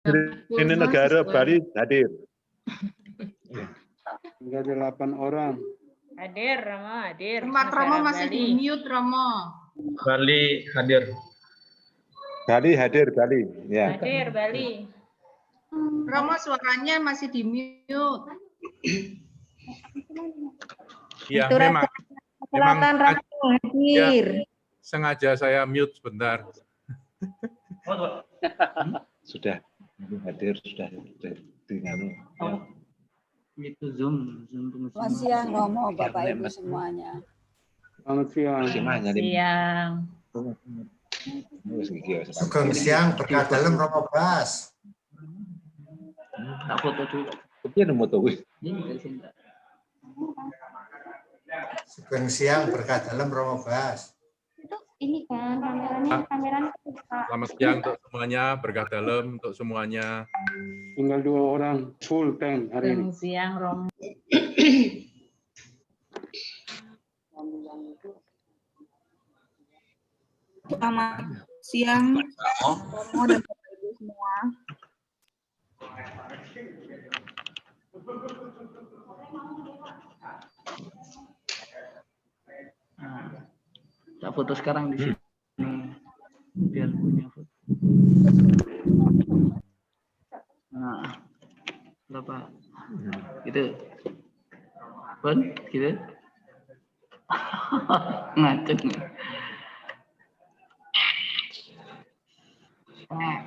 Ini negara Bali hadir. Tinggal 8 orang. Hadir, Romo, hadir. Tempat Romo masih Bali. di mute, Romo. Bali hadir. Bali hadir, Bali. Ya. Hadir, Bali. Romo suaranya masih di mute. Ya, Itu memang Selatan Romo hadir. sengaja saya mute sebentar. Sudah hadir, sudah dengan Itu Zoom Selamat siang Romo, Bapak Ibu semuanya. Selamat siang. Siang. Sugeng siang berkah dalam Romo Bas. tak foto dulu. Tapi ada moto wih. Ini dari sini. Sugeng siang berkah dalam Romo Bas. Itu ini kan kameranya kebuka. Selamat siang untuk semuanya, berkah dalam untuk semuanya. Tinggal 2 orang full tank hari ini. Siang, Romo. Selamat siang Romo dan Bapak Ibu semua. Nah, tak foto sekarang di sini. Biar punya foto. Nah, berapa? Gitu. Pun, gitu. Ngaceng. Nah.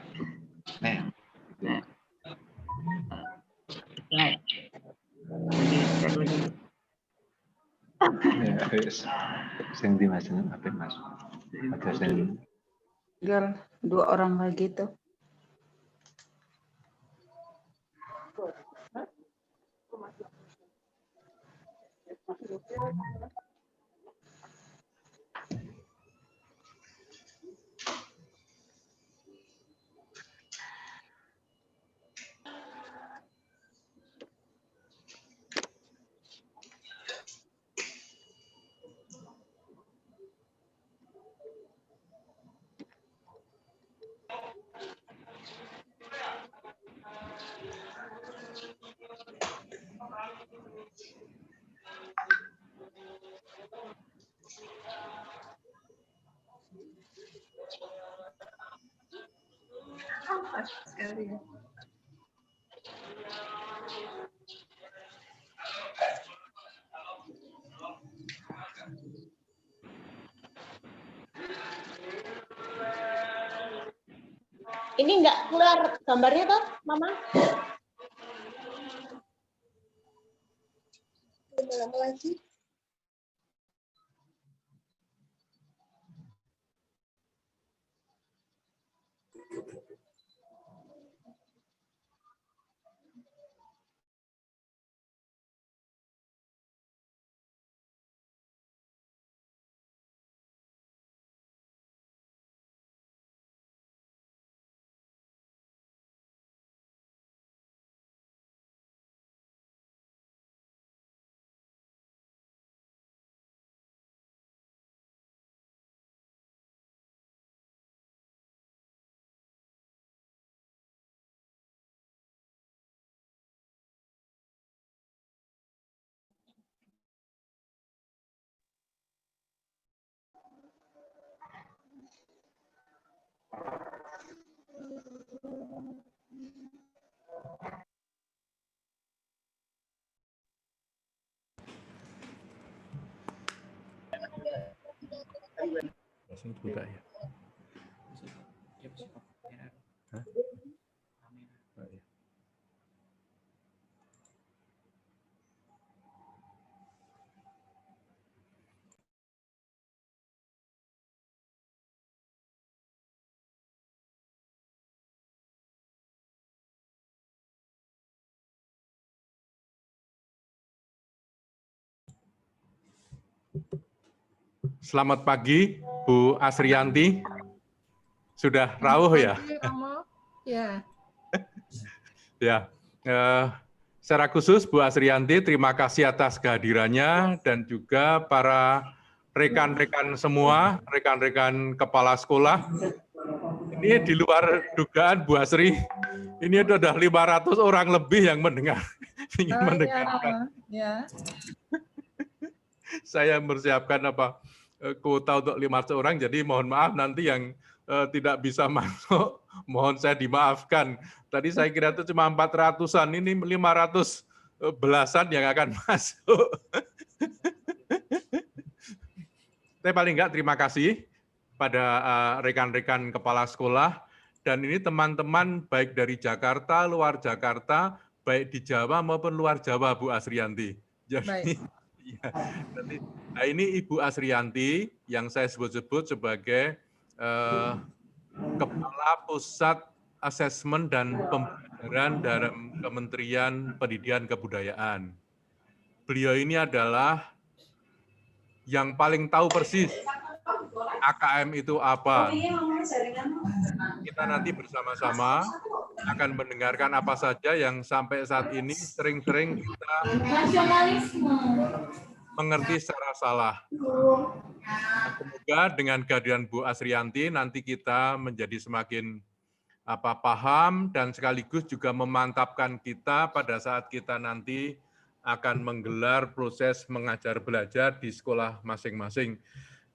Yang dimasukkan apa Mas? Ada yang Tinggal 2 orang lagi tuh. Ini nggak keluar gambarnya toh, Mama? Lama lagi. Langsung buka ya. Hah? Oh, iya. Selamat pagi, Bu Asrianti. Sudah rawuh ya? Ya. Ya. Secara khusus Bu Asrianti, terima kasih atas kehadirannya dan juga para rekan-rekan semua, rekan-rekan kepala sekolah Ini di luar dugaan Bu Asri. Ini sudah 500 orang lebih yang mendengar, ingin mendengarkan. Ya. Saya mempersiapkan kuota untuk 500 orang, jadi mohon maaf nanti yang tidak bisa masuk, mohon saya dimaafkan. Tadi saya kira itu cuma 400-an, ini 500 belasan yang akan masuk. Tapi paling enggak terima kasih pada rekan-rekan kepala sekolah, dan ini teman-teman baik dari Jakarta, luar Jakarta, baik di Jawa maupun luar Jawa, Bu Asrianti. Jadi, ya, nah ini Ibu Asrianti yang saya sebut-sebut sebagai Kepala Pusat Asesmen dan Pembelajaran dalam Kementerian Pendidikan Kebudayaan. Beliau ini adalah yang paling tahu persis AKM itu apa. Kita nanti bersama-sama akan mendengarkan apa saja yang sampai saat ini sering-sering kita mengerti secara salah. Semoga dengan kehadiran Bu Asrianti nanti kita menjadi semakin paham dan sekaligus juga memantapkan kita pada saat kita nanti akan menggelar proses mengajar belajar di sekolah masing-masing.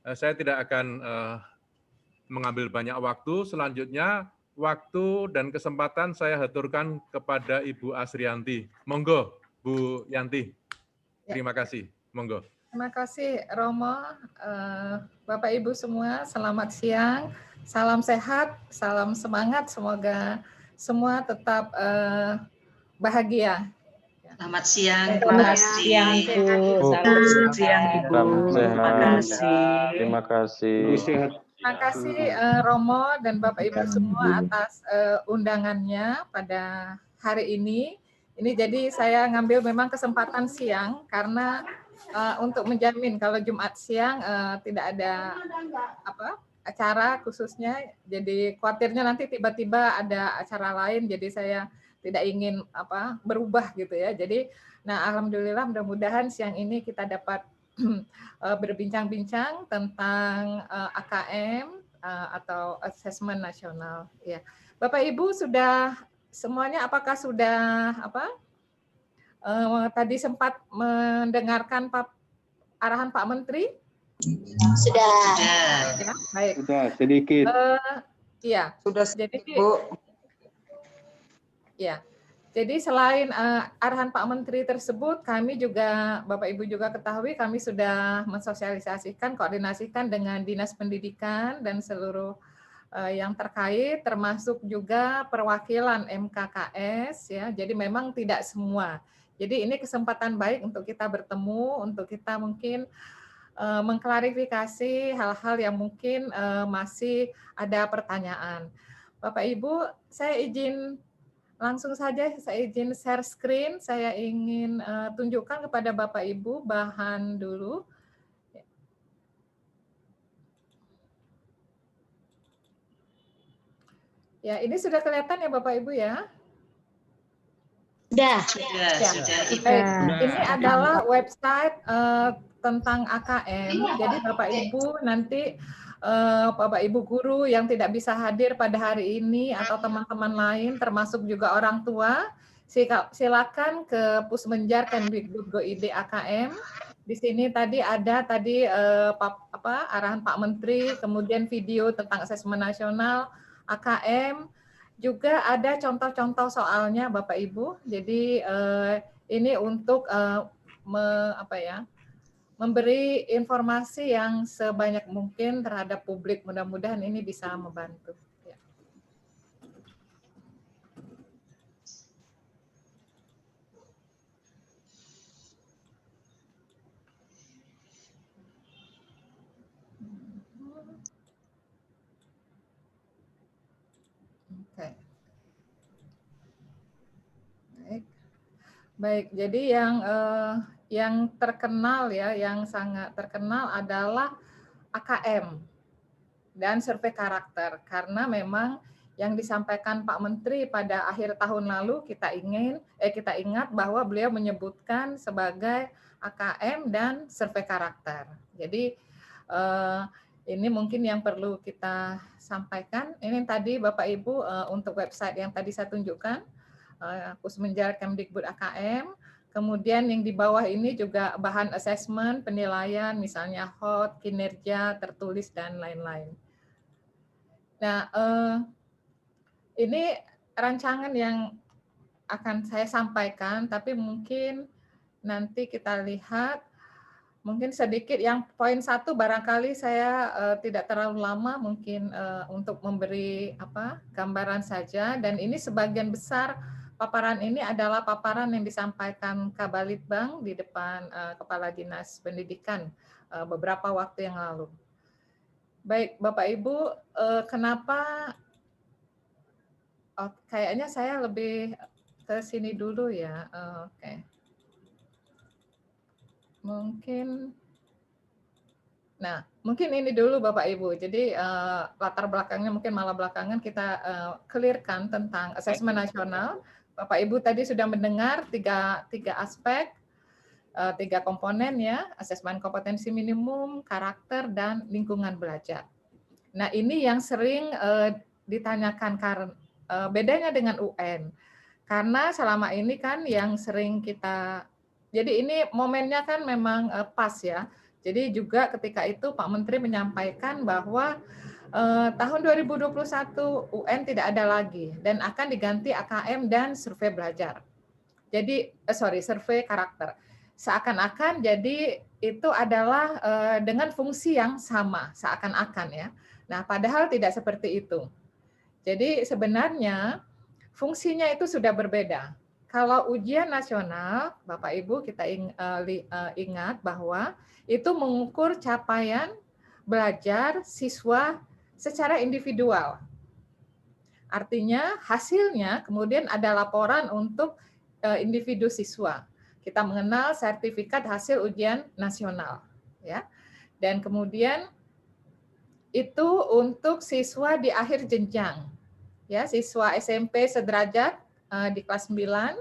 Saya tidak akan mengambil banyak waktu. Selanjutnya, waktu dan kesempatan saya haturkan kepada Ibu Asrianti. Monggo, Bu Yanti. Terima kasih. Monggo. Terima kasih Romo, Bapak Ibu semua, selamat siang, salam sehat, salam semangat, semoga semua tetap bahagia. Selamat siang, Selamat siang, Bu. Selamat siang, Ibu. Terima kasih. Terima kasih. Sehat. Terima kasih Romo dan Bapak Ibu semua atas undangannya pada hari ini. Ini jadi saya ngambil memang kesempatan siang karena untuk menjamin kalau Jumat siang tidak ada acara khususnya. Jadi khawatirnya nanti tiba-tiba ada acara lain. Jadi saya tidak ingin berubah gitu ya. Jadi, alhamdulillah mudah-mudahan siang ini kita dapat berbincang-bincang tentang AKM atau Asesmen Nasional. Ya, Bapak Ibu sudah semuanya apakah sudah tadi sempat mendengarkan arahan Pak Menteri? Sudah. Ya, baik. Sudah sedikit. Iya. Sudah, jadi Bu. Ya, jadi selain arahan Pak Menteri tersebut, kami juga, Bapak Ibu juga ketahui, kami sudah mensosialisasikan, koordinasikan dengan Dinas Pendidikan dan seluruh yang terkait, termasuk juga perwakilan MKKS, ya. Jadi memang tidak semua. Jadi ini kesempatan baik untuk kita bertemu, untuk kita mungkin mengklarifikasi hal-hal yang mungkin masih ada pertanyaan. Bapak Ibu, saya izin langsung saja, saya izin share screen. Saya ingin tunjukkan kepada Bapak Ibu bahan dulu. Ya, ini sudah kelihatan ya Bapak Ibu ya? Sudah. Ya. Baik. Ini adalah website tentang AKM. Jadi Bapak Ibu nanti Bapak Ibu guru yang tidak bisa hadir pada hari ini atau teman-teman lain termasuk juga orang tua, silakan ke Pusmenjar Kemdikbud.go.id AKM. Di sini tadi ada arahan Pak Menteri, kemudian video tentang asesmen nasional AKM, juga ada contoh-contoh soalnya Bapak Ibu. Jadi ini untuk memberi informasi yang sebanyak mungkin terhadap publik. Mudah-mudahan ini bisa membantu. Ya. Oke. Baik, jadi yang terkenal ya, yang sangat terkenal adalah AKM dan survei karakter, karena memang yang disampaikan Pak Menteri pada akhir tahun lalu kita ingat bahwa beliau menyebutkan sebagai AKM dan survei karakter. Jadi Ini mungkin yang perlu kita sampaikan. Ini tadi Bapak Ibu untuk website yang tadi saya tunjukkan, Pusmenjar Kemdikbud AKM. Kemudian yang di bawah ini juga bahan asesmen, penilaian, misalnya HOT, kinerja, tertulis, dan lain-lain. Nah, ini rancangan yang akan saya sampaikan, tapi mungkin nanti kita lihat, mungkin sedikit yang poin 1 barangkali saya tidak terlalu lama mungkin untuk memberi gambaran saja, dan ini sebagian besar paparan ini adalah paparan yang disampaikan Kabalitbang di depan Kepala Dinas Pendidikan beberapa waktu yang lalu. Baik, Bapak Ibu, kenapa kayaknya saya lebih ke sini dulu ya. Oke. Mungkin ini dulu Bapak Ibu. Jadi latar belakangnya mungkin malah belakangan kita clearkan tentang asesmen nasional. Bapak Ibu tadi sudah mendengar tiga aspek, 3 komponen ya, asesmen kompetensi minimum, karakter, dan lingkungan belajar. Nah, ini yang sering ditanyakan karena bedanya dengan UN. Karena selama ini kan yang sering kita, jadi ini momennya kan memang pas ya. Jadi juga ketika itu Pak Menteri menyampaikan bahwa tahun 2021 UN tidak ada lagi dan akan diganti AKM dan survei belajar. Jadi survei karakter. Seakan-akan jadi itu adalah dengan fungsi yang sama, seakan-akan ya. Nah, padahal tidak seperti itu. Jadi sebenarnya fungsinya itu sudah berbeda. Kalau ujian nasional, Bapak Ibu kita ingat bahwa itu mengukur capaian belajar siswa secara individual. Artinya hasilnya kemudian ada laporan untuk individu siswa. Kita mengenal sertifikat hasil ujian nasional, ya. Dan kemudian itu untuk siswa di akhir jenjang, ya, siswa SMP sederajat di kelas 9,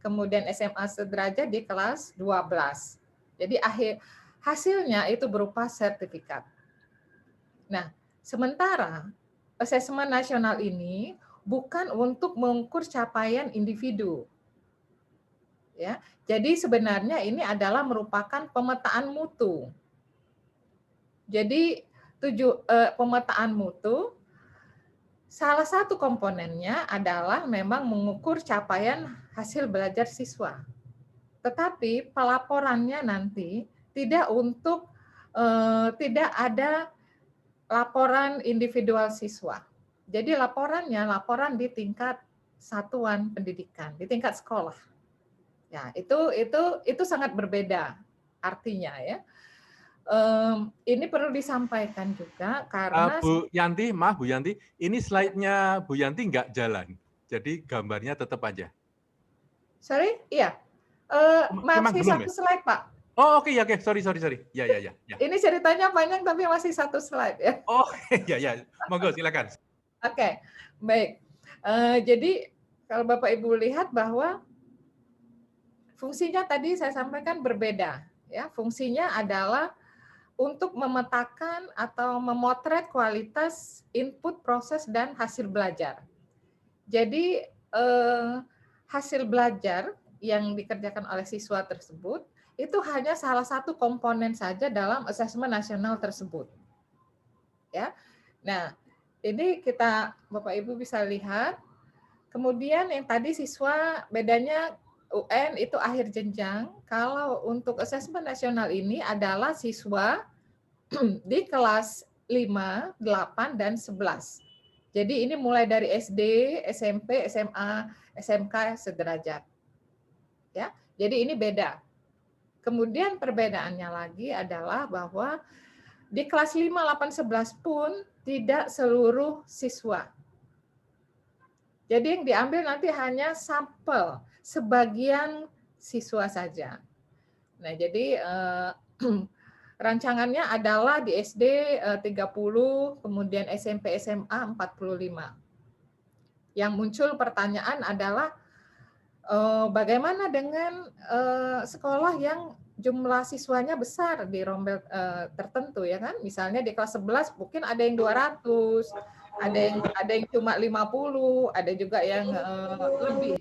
kemudian SMA sederajat di kelas 12. Jadi hasilnya itu berupa sertifikat. Nah, sementara asesmen nasional ini bukan untuk mengukur capaian individu. Ya, jadi sebenarnya ini adalah merupakan pemetaan mutu. Jadi pemetaan mutu, salah satu komponennya adalah memang mengukur capaian hasil belajar siswa. Tetapi pelaporannya nanti tidak ada laporan individual siswa. Jadi laporan di tingkat satuan pendidikan, di tingkat sekolah. Ya, itu sangat berbeda artinya ya. Ini perlu disampaikan juga karena Bu Yanti, maaf Bu Yanti, ini slide-nya Bu Yanti nggak jalan, jadi gambarnya tetap aja. Sorry, iya. Masih satu slide Pak. Oh oke, ya, oke, sorry. Ya. Ini ceritanya panjang tapi masih satu slide ya. Oh ya, monggo silakan. Oke, baik. Jadi kalau Bapak Ibu lihat bahwa fungsinya tadi saya sampaikan berbeda. Ya, fungsinya adalah untuk memetakan atau memotret kualitas input, proses, dan hasil belajar. Jadi hasil belajar yang dikerjakan oleh siswa tersebut itu hanya salah satu komponen saja dalam asesmen nasional tersebut. Ya, nah ini Bapak Ibu bisa lihat. Kemudian yang tadi siswa bedanya UN itu akhir jenjang. Kalau untuk asesmen nasional ini adalah siswa di kelas 5, 8, dan 11. Jadi ini mulai dari SD, SMP, SMA, SMK sederajat. Ya, jadi ini beda. Kemudian perbedaannya lagi adalah bahwa di kelas 5, 8, 11 pun tidak seluruh siswa. Jadi yang diambil nanti hanya sampel, sebagian siswa saja. Nah, jadi rancangannya adalah di SD 30, kemudian SMP, SMA 45. Yang muncul pertanyaan adalah bagaimana dengan sekolah yang jumlah siswanya besar di rombel tertentu ya kan. Misalnya di kelas 11 mungkin ada yang 200, ada yang cuma 50, ada juga yang lebih.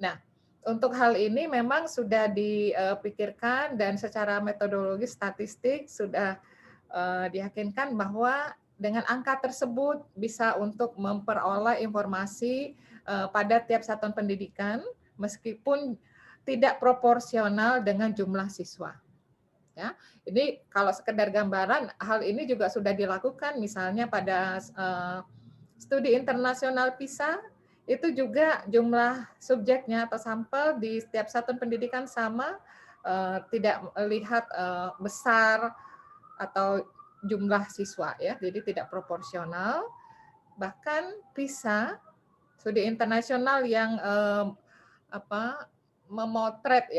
Nah, untuk hal ini memang sudah dipikirkan dan secara metodologi statistik sudah diyakinkan bahwa dengan angka tersebut bisa untuk memperoleh informasi pada tiap satuan pendidikan meskipun tidak proporsional dengan jumlah siswa. Ya, ini kalau sekedar gambaran, hal ini juga sudah dilakukan misalnya pada studi internasional PISA. Itu juga jumlah subjeknya atau sampel di setiap satuan pendidikan sama, tidak melihat besar atau jumlah siswa ya, jadi tidak proporsional. Bahkan PISA, studi internasional yang memotret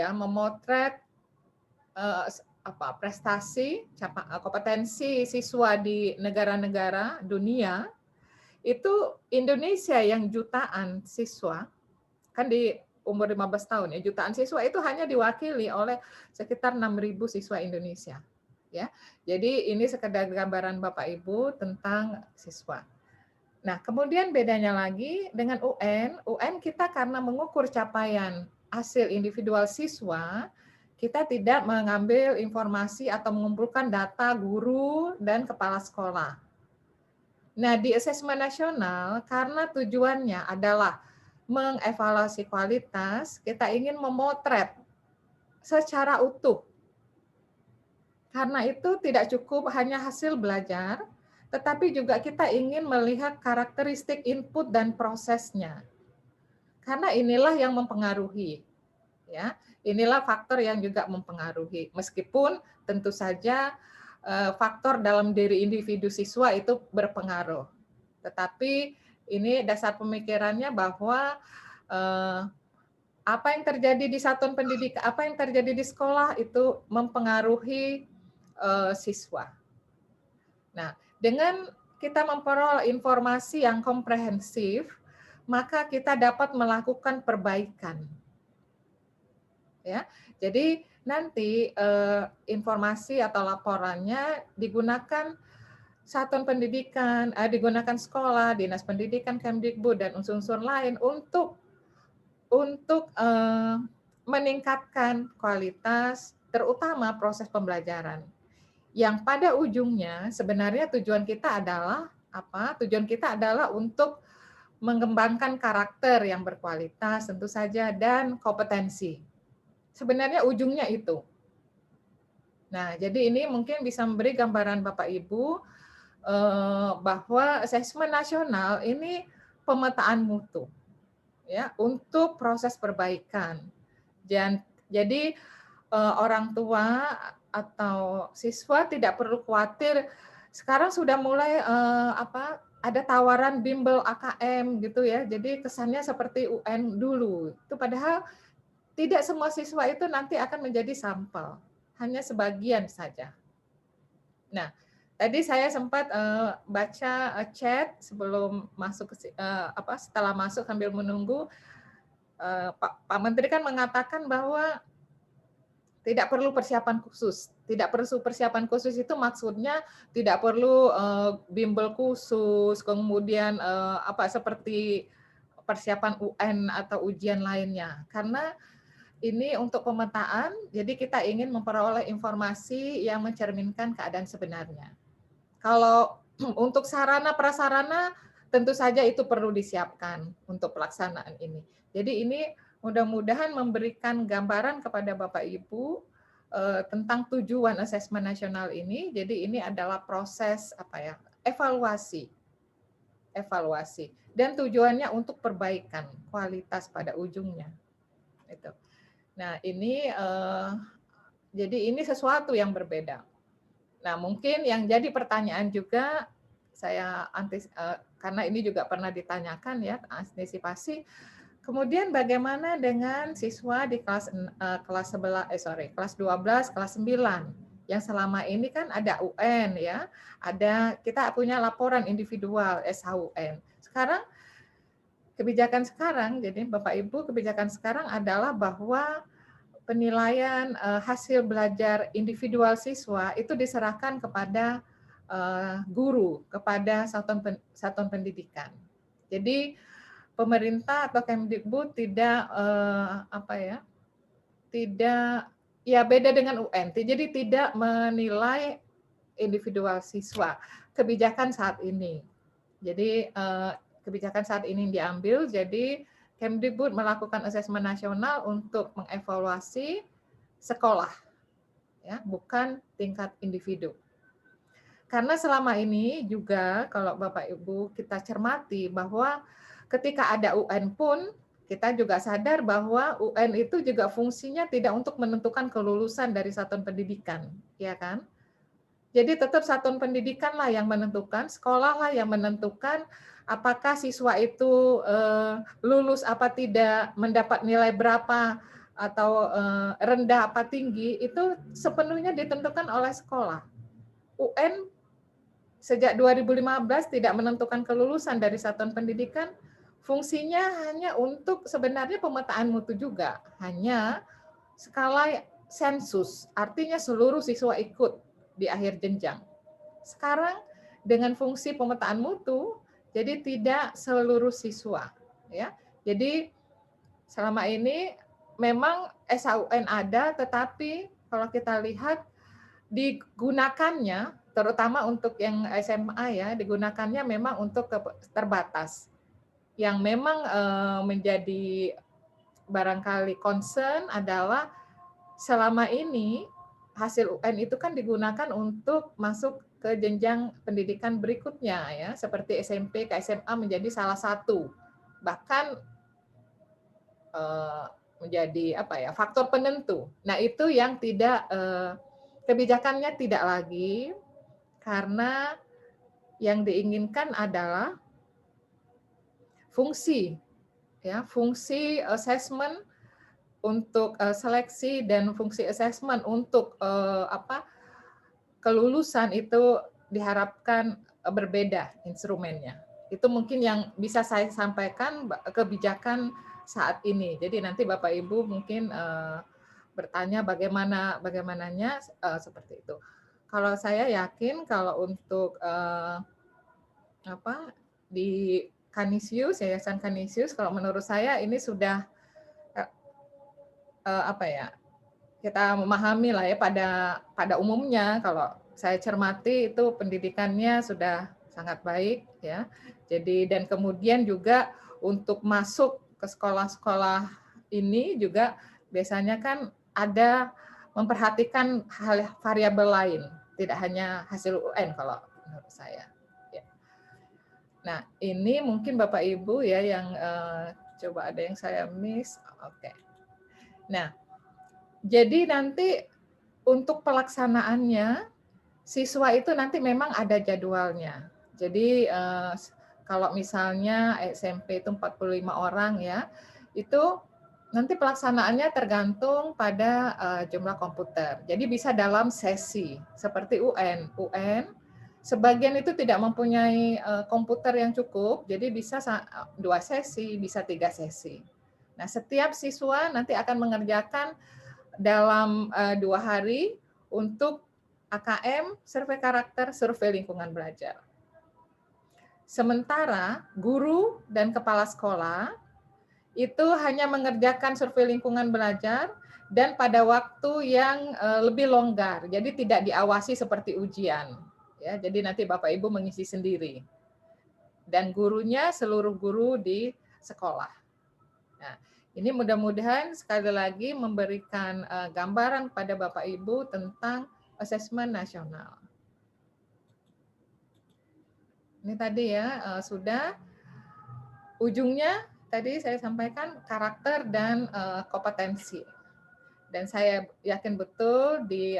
prestasi, kompetensi siswa di negara-negara dunia. Itu Indonesia yang jutaan siswa, kan di umur 15 tahun ya, jutaan siswa itu hanya diwakili oleh sekitar 6.000 siswa Indonesia. Ya, jadi ini sekedar gambaran Bapak Ibu tentang siswa. Nah, kemudian bedanya lagi dengan UN kita karena mengukur capaian hasil individual siswa, kita tidak mengambil informasi atau mengumpulkan data guru dan kepala sekolah. Nah, di asesmen nasional, karena tujuannya adalah mengevaluasi kualitas, kita ingin memotret secara utuh. Karena itu tidak cukup hanya hasil belajar, tetapi juga kita ingin melihat karakteristik input dan prosesnya. Karena inilah yang mempengaruhi. Ya, inilah faktor yang juga mempengaruhi. Meskipun tentu saja faktor dalam diri individu siswa itu berpengaruh. Tetapi ini dasar pemikirannya bahwa apa yang terjadi di satuan pendidikan, apa yang terjadi di sekolah itu mempengaruhi siswa. Nah, dengan kita memperoleh informasi yang komprehensif, maka kita dapat melakukan perbaikan. Ya, jadi nanti informasi atau laporannya digunakan satuan pendidikan, digunakan sekolah, dinas pendidikan, Kemdikbud dan unsur-unsur lain untuk meningkatkan kualitas, terutama proses pembelajaran. Yang pada ujungnya sebenarnya tujuan kita adalah apa? Tujuan kita adalah untuk mengembangkan karakter yang berkualitas tentu saja dan kompetensi. Sebenarnya ujungnya itu. Nah, jadi ini mungkin bisa memberi gambaran Bapak Ibu bahwa asesmen nasional ini pemetaan mutu ya untuk proses perbaikan. Dan jadi orang tua atau siswa tidak perlu khawatir. Sekarang sudah mulai ada tawaran bimbel AKM gitu ya. Jadi kesannya seperti UN dulu. Itu padahal tidak semua siswa itu nanti akan menjadi sampel, hanya sebagian saja. Nah, tadi saya sempat baca chat sebelum masuk setelah masuk sambil menunggu, Pak Menteri kan mengatakan bahwa tidak perlu persiapan khusus. Tidak perlu persiapan khusus itu maksudnya tidak perlu bimbel khusus, kemudian seperti persiapan UN atau ujian lainnya. Karena ini untuk pemetaan, jadi kita ingin memperoleh informasi yang mencerminkan keadaan sebenarnya. Kalau untuk sarana prasarana, tentu saja itu perlu disiapkan untuk pelaksanaan ini. Jadi ini mudah-mudahan memberikan gambaran kepada Bapak Ibu tentang tujuan asesmen nasional ini. Jadi ini adalah proses evaluasi dan tujuannya untuk perbaikan kualitas pada ujungnya. Itu. Nah, ini jadi ini sesuatu yang berbeda. Nah, mungkin yang jadi pertanyaan juga karena ini juga pernah ditanyakan ya, antisipasi. Kemudian bagaimana dengan siswa di kelas 12, kelas 9 yang selama ini kan ada UN ya, kita punya laporan individual SHUN. Sekarang kebijakan sekarang, jadi Bapak Ibu, kebijakan sekarang adalah bahwa penilaian hasil belajar individual siswa itu diserahkan kepada guru, kepada satuan pendidikan. Jadi pemerintah atau Kemdikbud tidak tidak beda dengan UN. Jadi tidak menilai individual siswa. Kebijakan saat ini. Jadi kebijakan saat ini diambil. Jadi Kemdikbud melakukan asesmen nasional untuk mengevaluasi sekolah, ya, bukan tingkat individu. Karena selama ini juga kalau Bapak Ibu kita cermati bahwa ketika ada UN pun kita juga sadar bahwa UN itu juga fungsinya tidak untuk menentukan kelulusan dari satuan pendidikan, ya kan? Jadi tetap satuan pendidikan lah yang menentukan, sekolah lah yang menentukan apakah siswa itu lulus apa tidak, mendapat nilai berapa atau rendah apa tinggi, itu sepenuhnya ditentukan oleh sekolah. UN sejak 2015 tidak menentukan kelulusan dari satuan pendidikan, fungsinya hanya untuk sebenarnya pemetaan mutu juga, hanya skala sensus, artinya seluruh siswa ikut di akhir jenjang. Sekarang dengan fungsi pemetaan mutu, jadi tidak seluruh siswa, ya. Jadi selama ini memang SAUN ada, tetapi kalau kita lihat digunakannya terutama untuk yang SMA ya, digunakannya memang untuk terbatas. Yang memang menjadi barangkali concern adalah selama ini hasil UN itu kan digunakan untuk masuk ke jenjang pendidikan berikutnya ya, seperti SMP ke SMA menjadi salah satu, bahkan menjadi faktor penentu. Nah itu yang tidak kebijakannya tidak lagi, karena yang diinginkan adalah fungsi assessment untuk seleksi dan fungsi assessment untuk kelulusan itu diharapkan berbeda instrumennya. Itu mungkin yang bisa saya sampaikan kebijakan saat ini. Jadi nanti Bapak Ibu mungkin bertanya bagaimananya seperti itu. Kalau saya yakin kalau untuk di Kanisius, Yayasan Kanisius, kalau menurut saya ini sudah kita memahami lah ya pada umumnya. Kalau saya cermati itu pendidikannya sudah sangat baik ya. Jadi dan kemudian juga untuk masuk ke sekolah-sekolah ini juga biasanya kan ada memperhatikan hal variabel lain, tidak hanya hasil UN kalau menurut saya. Ya. Nah ini mungkin Bapak Ibu ya yang coba ada yang saya miss. Oke. Nah jadi nanti untuk pelaksanaannya siswa itu nanti memang ada jadwalnya. Jadi kalau misalnya SMP itu 45 orang ya, itu nanti pelaksanaannya tergantung pada jumlah komputer. Jadi bisa dalam sesi seperti UN. UN sebagian itu tidak mempunyai komputer yang cukup, jadi bisa 2 sesi, bisa 3 sesi. Nah, setiap siswa nanti akan mengerjakan dalam 2 hari untuk AKM, survei karakter, survei lingkungan belajar. Sementara guru dan kepala sekolah itu hanya mengerjakan survei lingkungan belajar dan pada waktu yang lebih longgar, jadi tidak diawasi seperti ujian. Ya, jadi nanti Bapak Ibu mengisi sendiri. Dan gurunya seluruh guru di sekolah. Nah, ini mudah-mudahan sekali lagi memberikan gambaran pada Bapak Ibu tentang asesmen nasional. Ini tadi ya sudah ujungnya tadi saya sampaikan karakter dan kompetensi. Dan saya yakin betul di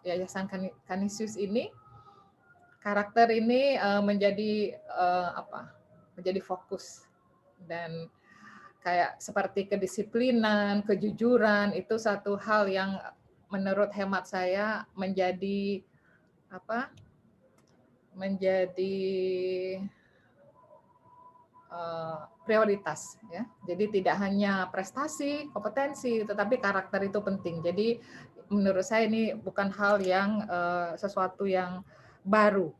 Yayasan Kanisius ini karakter ini menjadi menjadi fokus, dan kayak seperti kedisiplinan, kejujuran itu satu hal yang menurut hemat saya menjadi prioritas ya. Jadi tidak hanya prestasi, kompetensi, tetapi karakter itu penting. Jadi menurut saya ini bukan hal yang sesuatu yang baru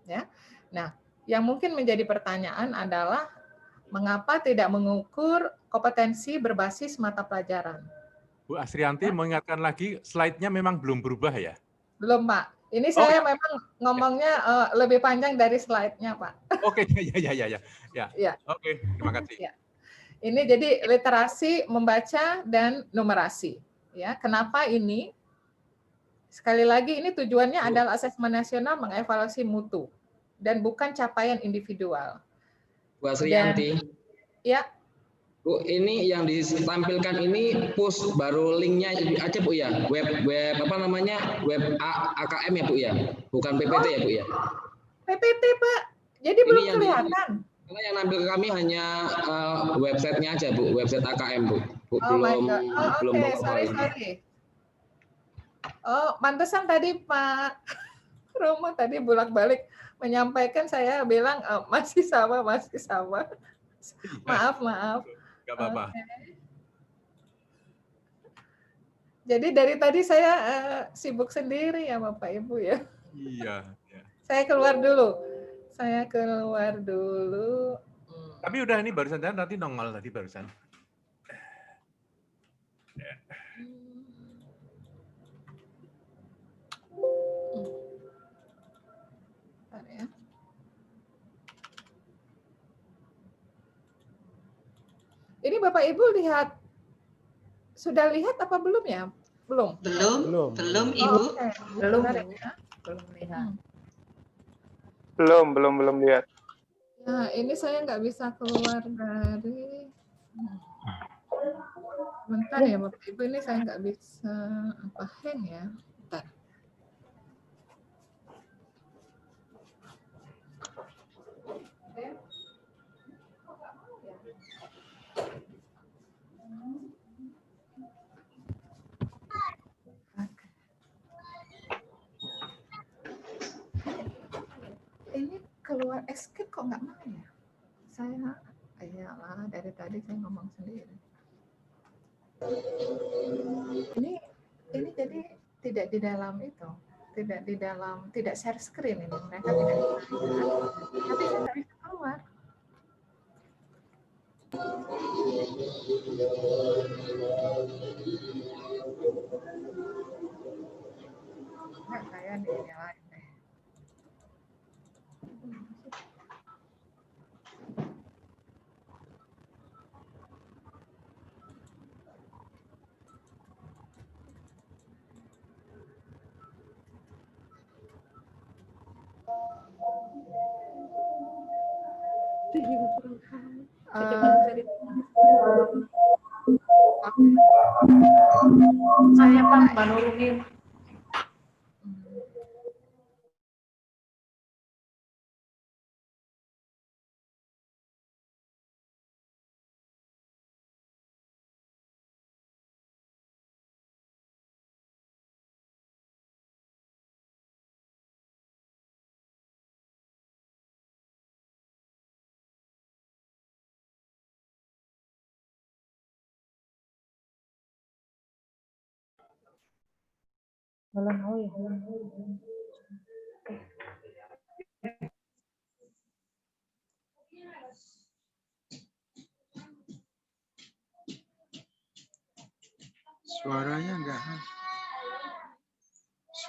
ya. Nah, yang mungkin menjadi pertanyaan adalah mengapa tidak mengukur kompetensi berbasis mata pelajaran? Bu Asrianti mengingatkan lagi, slide-nya memang belum berubah ya? Belum, Pak. Ini saya memang ngomongnya lebih panjang dari slide-nya, Pak. Oke, ya. Oke, terima kasih. Ya. Ini jadi literasi membaca dan numerasi. Ya, kenapa ini? Sekali lagi ini tujuannya adalah asesmen nasional mengevaluasi mutu dan bukan capaian individual. Bu Asrianti. Ya. Bu, ini yang ditampilkan ini push baru linknya aja Bu ya. Web apa namanya? Web AKM ya Bu ya. Bukan PPT ya Bu ya. PPT Pak. Jadi ini belum kelihatan. Karena yang nampil ke kami hanya websitenya aja Bu, website AKM Bu. Belum sorry. Oh, pantesan tadi Pak Romo tadi bolak-balik menyampaikan, saya bilang masih sama. Maaf. Nggak apa-apa. Jadi dari tadi saya sibuk sendiri ya Bapak Ibu ya. Iya. Saya keluar dulu. Tapi udah ini barusan nanti nongol tadi barusan. Ini Bapak Ibu sudah lihat apa belum ya? Belum Ibu. Belum lihat. Belum lihat. Nah, ini saya nggak bisa keluar dari. Bentar ya Bapak Ibu, ini saya nggak bisa hang ya. Bentar. Ini keluar escape kok nggak mau ya? Saya, iyalah dari tadi saya ngomong sendiri. Ini jadi tidak di dalam itu, tidak share screen ini. Mereka tidak bisa lihat, tapi saya nggak bisa keluar. Nah, saya dinyalain deh. Saya Pak nurunin.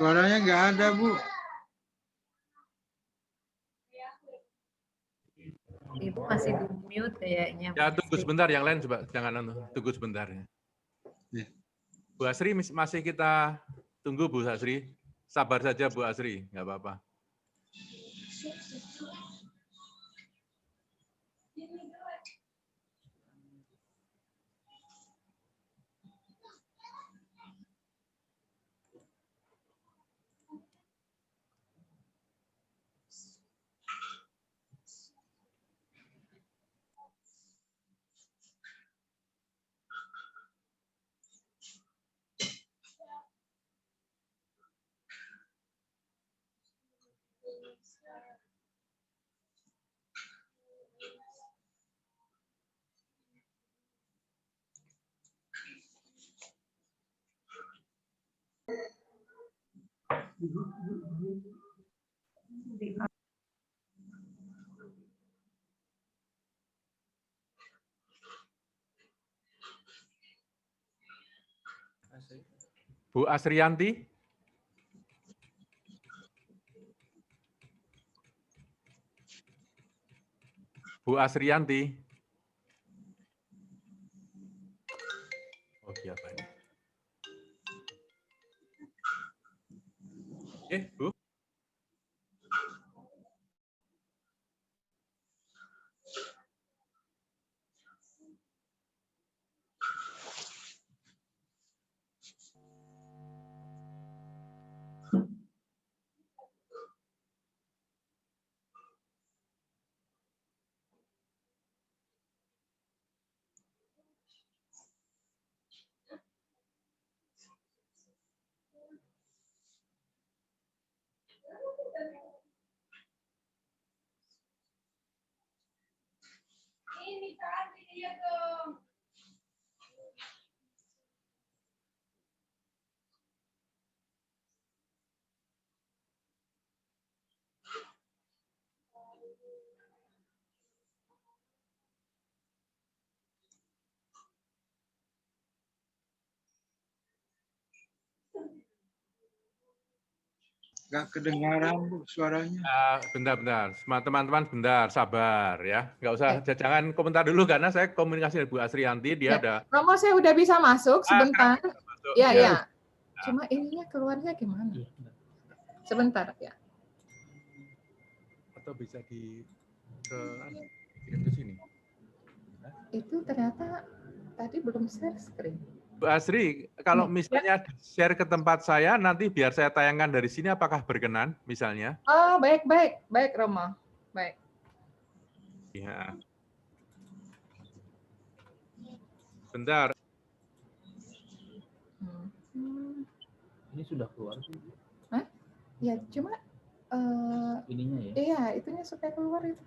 Suaranya nggak ada, Bu. Ibu masih di mute kayaknya. Ya, tunggu sebentar, yang lain coba jangan tunggu sebentar ya. Bu Asri masih kita tunggu Bu Asri. Sabar saja Bu Asri, nggak apa-apa. Bu Asrianti? Bu Asrianti? Oh iya, Pak. Bu? Nggak kedengaran Bu suaranya. Bentar. Teman-teman bentar, sabar ya. Nggak usah, jangan komentar dulu karena saya komunikasi dengan Bu Asrianti, dia ada. Romo saya udah bisa masuk sebentar. Ya. Ya. Cuma ininya keluarnya gimana? Sebentar ya. Atau bisa kirim ke sini. Itu ternyata tadi belum share screen. Bu Asri, kalau misalnya share ke tempat saya, nanti biar saya tayangkan dari sini, apakah berkenan misalnya? Oh, baik Romo. Baik. Ya. Bentar. Ini sudah keluar sih. Hah? Ya, cuma ininya ya. Iya, itunya supaya keluar itu.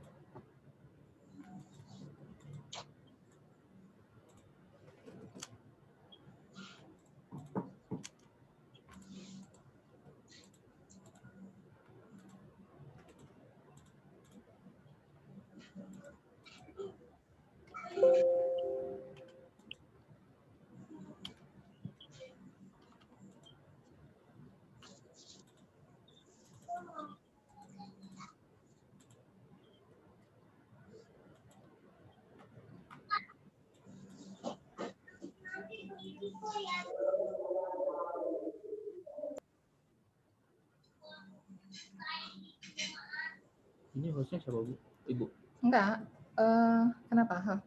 Ini hostnya siapa Bu? Ibu? Enggak. Kenapa?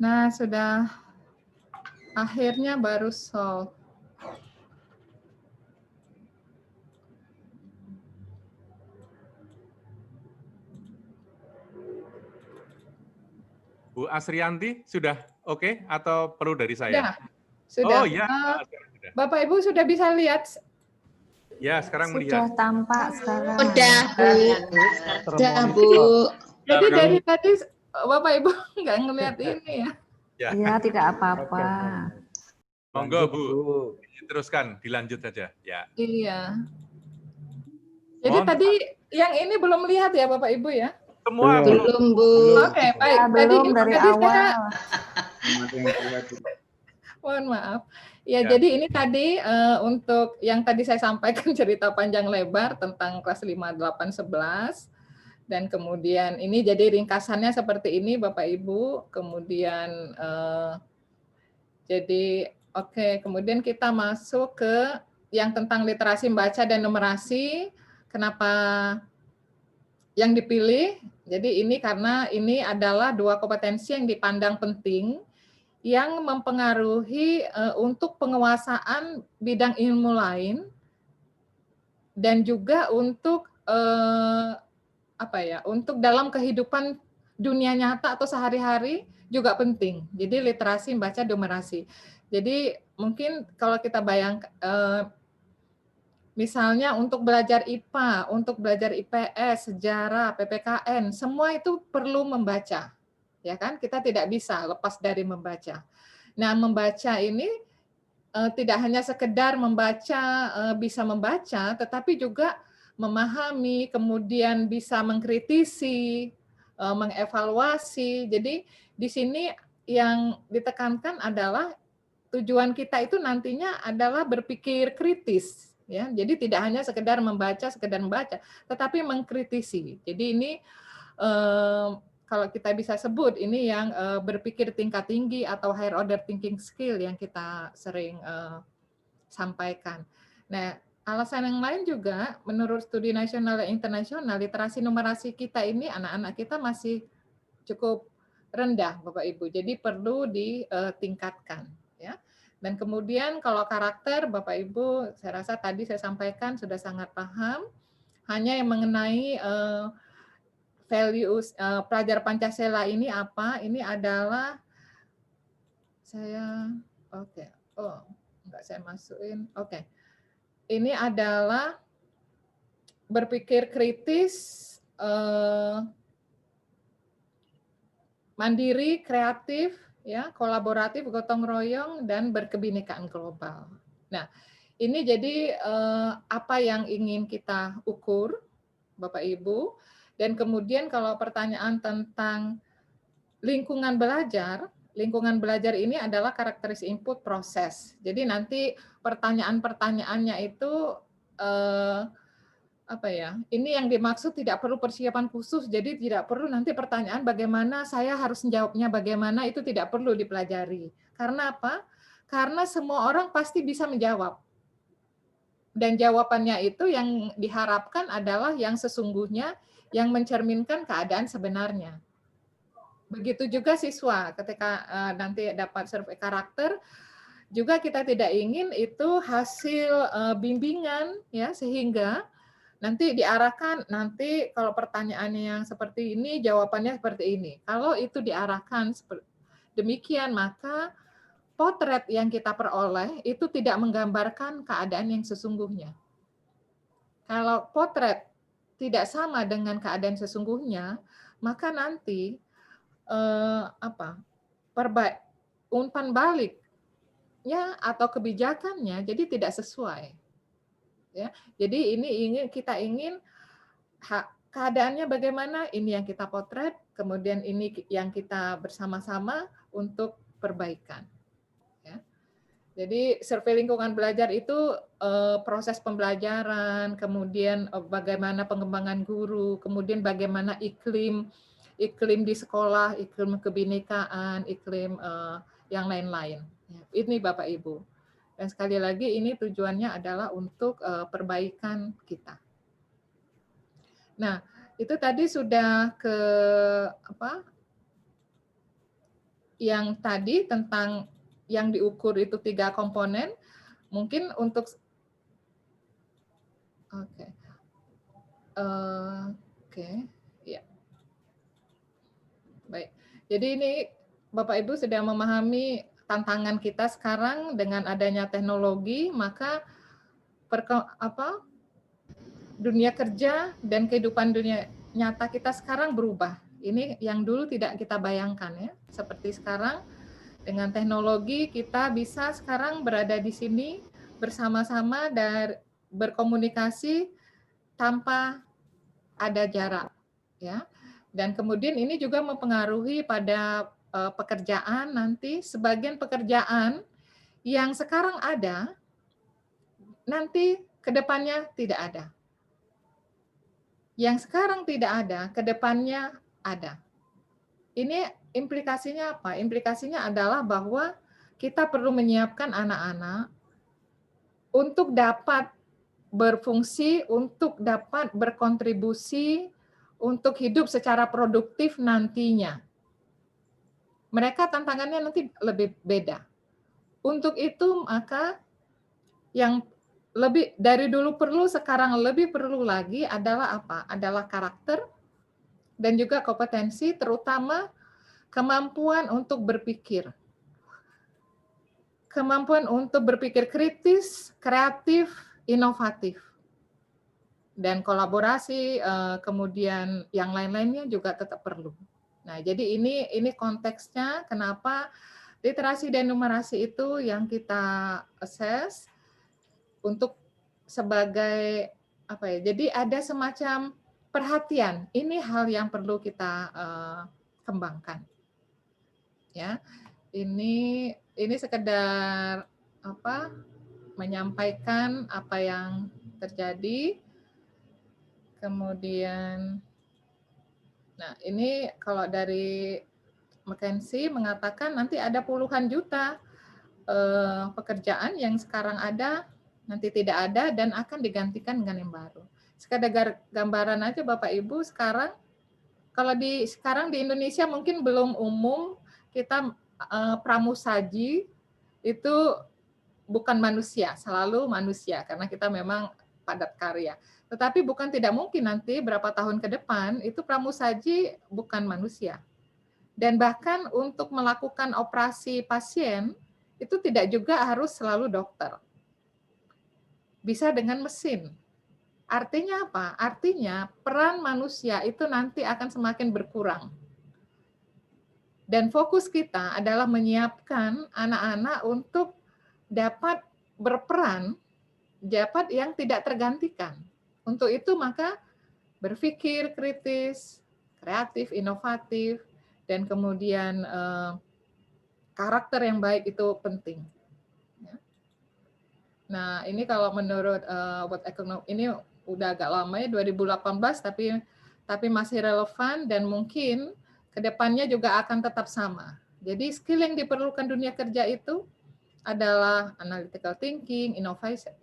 Nah, sudah akhirnya baru solve. Bu Asrianti, sudah oke atau perlu dari saya? Sudah. Oh iya. Bapak Ibu sudah bisa lihat Ya, sekarang Sudah melihat. tampak sekarang. Udah, Bu. Udah, Bu. Jadi dari tadi Bapak Ibu nggak ngeliat ini ya. Ya. Ya, tidak apa-apa. Monggo Bu, teruskan, dilanjut saja. Ya. Iya. Jadi Mohon tadi yang ini belum lihat ya Bapak Ibu ya? semua Belum, Bu. Oke, baik. Ya, belum dari tadi awal. saya mohon maaf. Ya, Ya. jadi ini tadi untuk yang tadi saya sampaikan cerita panjang lebar tentang kelas 5, 8, 11. Dan kemudian ini jadi ringkasannya seperti ini Bapak Ibu. Kemudian jadi oke, kemudian kita masuk ke yang tentang literasi membaca dan numerasi. Kenapa yang dipilih? Jadi ini karena ini adalah dua kompetensi yang dipandang penting yang mempengaruhi untuk penguasaan bidang ilmu lain dan juga untuk untuk dalam kehidupan dunia nyata atau sehari-hari juga penting. Jadi literasi membaca numerasi. Jadi mungkin kalau kita bayangkan misalnya untuk belajar IPA, untuk belajar IPS, sejarah, PPKN, semua itu perlu membaca. Ya kan? Kita tidak bisa lepas dari membaca. Nah, membaca ini tidak hanya sekedar membaca, bisa membaca, tetapi juga memahami, kemudian bisa mengkritisi, mengevaluasi. Jadi di sini yang ditekankan adalah tujuan kita itu nantinya adalah berpikir kritis. Ya, jadi tidak hanya sekedar membaca, tetapi mengkritisi. Jadi ini kalau kita bisa sebut ini yang berpikir tingkat tinggi atau higher order thinking skill yang kita sering sampaikan. Nah, alasan yang lain juga menurut studi nasional dan internasional literasi numerasi kita ini anak-anak kita masih cukup rendah Bapak Ibu. Jadi perlu ditingkatkan ya. Dan kemudian kalau karakter Bapak Ibu saya rasa tadi saya sampaikan sudah sangat paham. Hanya yang mengenai values pelajar Pancasila ini apa? Ini adalah enggak saya masukin. Oke. Ini adalah berpikir kritis, mandiri, kreatif, ya, kolaboratif, gotong royong dan berkebinekaan global. Nah, ini jadi apa yang ingin kita ukur, Bapak Ibu. Dan kemudian kalau pertanyaan tentang lingkungan belajar ini adalah karakteristik input proses. Jadi nanti pertanyaan-pertanyaannya itu ini yang dimaksud tidak perlu persiapan khusus, jadi tidak perlu nanti pertanyaan bagaimana saya harus menjawabnya bagaimana, itu tidak perlu dipelajari. Karena apa? Karena semua orang pasti bisa menjawab. Dan jawabannya itu yang diharapkan adalah yang sesungguhnya, yang mencerminkan keadaan sebenarnya. Begitu juga siswa, ketika nanti dapat survei karakter, juga kita tidak ingin itu hasil bimbingan, ya, sehingga nanti diarahkan, nanti kalau pertanyaannya yang seperti ini, jawabannya seperti ini. Kalau itu diarahkan demikian, maka potret yang kita peroleh itu tidak menggambarkan keadaan yang sesungguhnya. Kalau potret tidak sama dengan keadaan sesungguhnya, maka nanti umpan baliknya atau kebijakannya jadi tidak sesuai. Ya, jadi kita ingin keadaannya bagaimana, ini yang kita potret, kemudian ini yang kita bersama-sama untuk perbaikan. Ya. Jadi survei lingkungan belajar itu proses pembelajaran, kemudian bagaimana pengembangan guru, kemudian bagaimana iklim di sekolah, iklim kebinekaan, iklim yang lain-lain. Ya, ini Bapak Ibu. Dan sekali lagi ini tujuannya adalah untuk perbaikan kita. Nah, itu tadi sudah ke yang tadi tentang yang diukur itu 3 komponen. Mungkin untuk ya. Baik. Jadi ini Bapak Ibu sudah memahami tantangan kita sekarang dengan adanya teknologi, maka dunia kerja dan kehidupan dunia nyata kita sekarang berubah. Ini yang dulu tidak kita bayangkan ya. Seperti sekarang dengan teknologi kita bisa sekarang berada di sini bersama-sama dan berkomunikasi tanpa ada jarak ya. Dan kemudian ini juga mempengaruhi pada pekerjaan nanti. Sebagian pekerjaan yang sekarang ada nanti ke depannya tidak ada. Yang sekarang tidak ada, ke depannya ada. Ini implikasinya apa? Implikasinya adalah bahwa kita perlu menyiapkan anak-anak untuk dapat berfungsi, untuk dapat berkontribusi, untuk hidup secara produktif nantinya. Mereka tantangannya nanti lebih beda. Untuk itu maka yang lebih dari dulu perlu, sekarang lebih perlu lagi adalah apa? Adalah karakter dan juga kompetensi, terutama kemampuan untuk berpikir. Kemampuan untuk berpikir kritis, kreatif, inovatif. Dan kolaborasi, kemudian yang lain-lainnya juga tetap perlu. Nah, jadi ini konteksnya kenapa literasi dan numerasi itu yang kita assess untuk sebagai apa ya? Jadi ada semacam perhatian. Ini hal yang perlu kita kembangkan. Ya, ini sekedar apa? Menyampaikan apa yang terjadi. Kemudian, nah ini kalau dari McKinsey mengatakan nanti ada puluhan juta pekerjaan yang sekarang ada nanti tidak ada dan akan digantikan dengan yang baru. Sekadar gambaran aja Bapak Ibu, sekarang kalau sekarang di Indonesia mungkin belum umum, kita pramusaji itu bukan manusia, selalu manusia karena kita memang padat karya. Tetapi bukan tidak mungkin nanti berapa tahun ke depan itu pramusaji bukan manusia. Dan bahkan untuk melakukan operasi pasien itu tidak juga harus selalu dokter. Bisa dengan mesin. Artinya apa? Artinya peran manusia itu nanti akan semakin berkurang. Dan fokus kita adalah menyiapkan anak-anak untuk dapat berperan, dapat yang tidak tergantikan. Untuk itu maka berpikir kritis, kreatif, inovatif, dan kemudian karakter yang baik itu penting. Nah, ini kalau menurut World Economic, ini udah agak lama ya, 2018, tapi masih relevan dan mungkin kedepannya juga akan tetap sama. Jadi skill yang diperlukan dunia kerja itu adalah analytical thinking,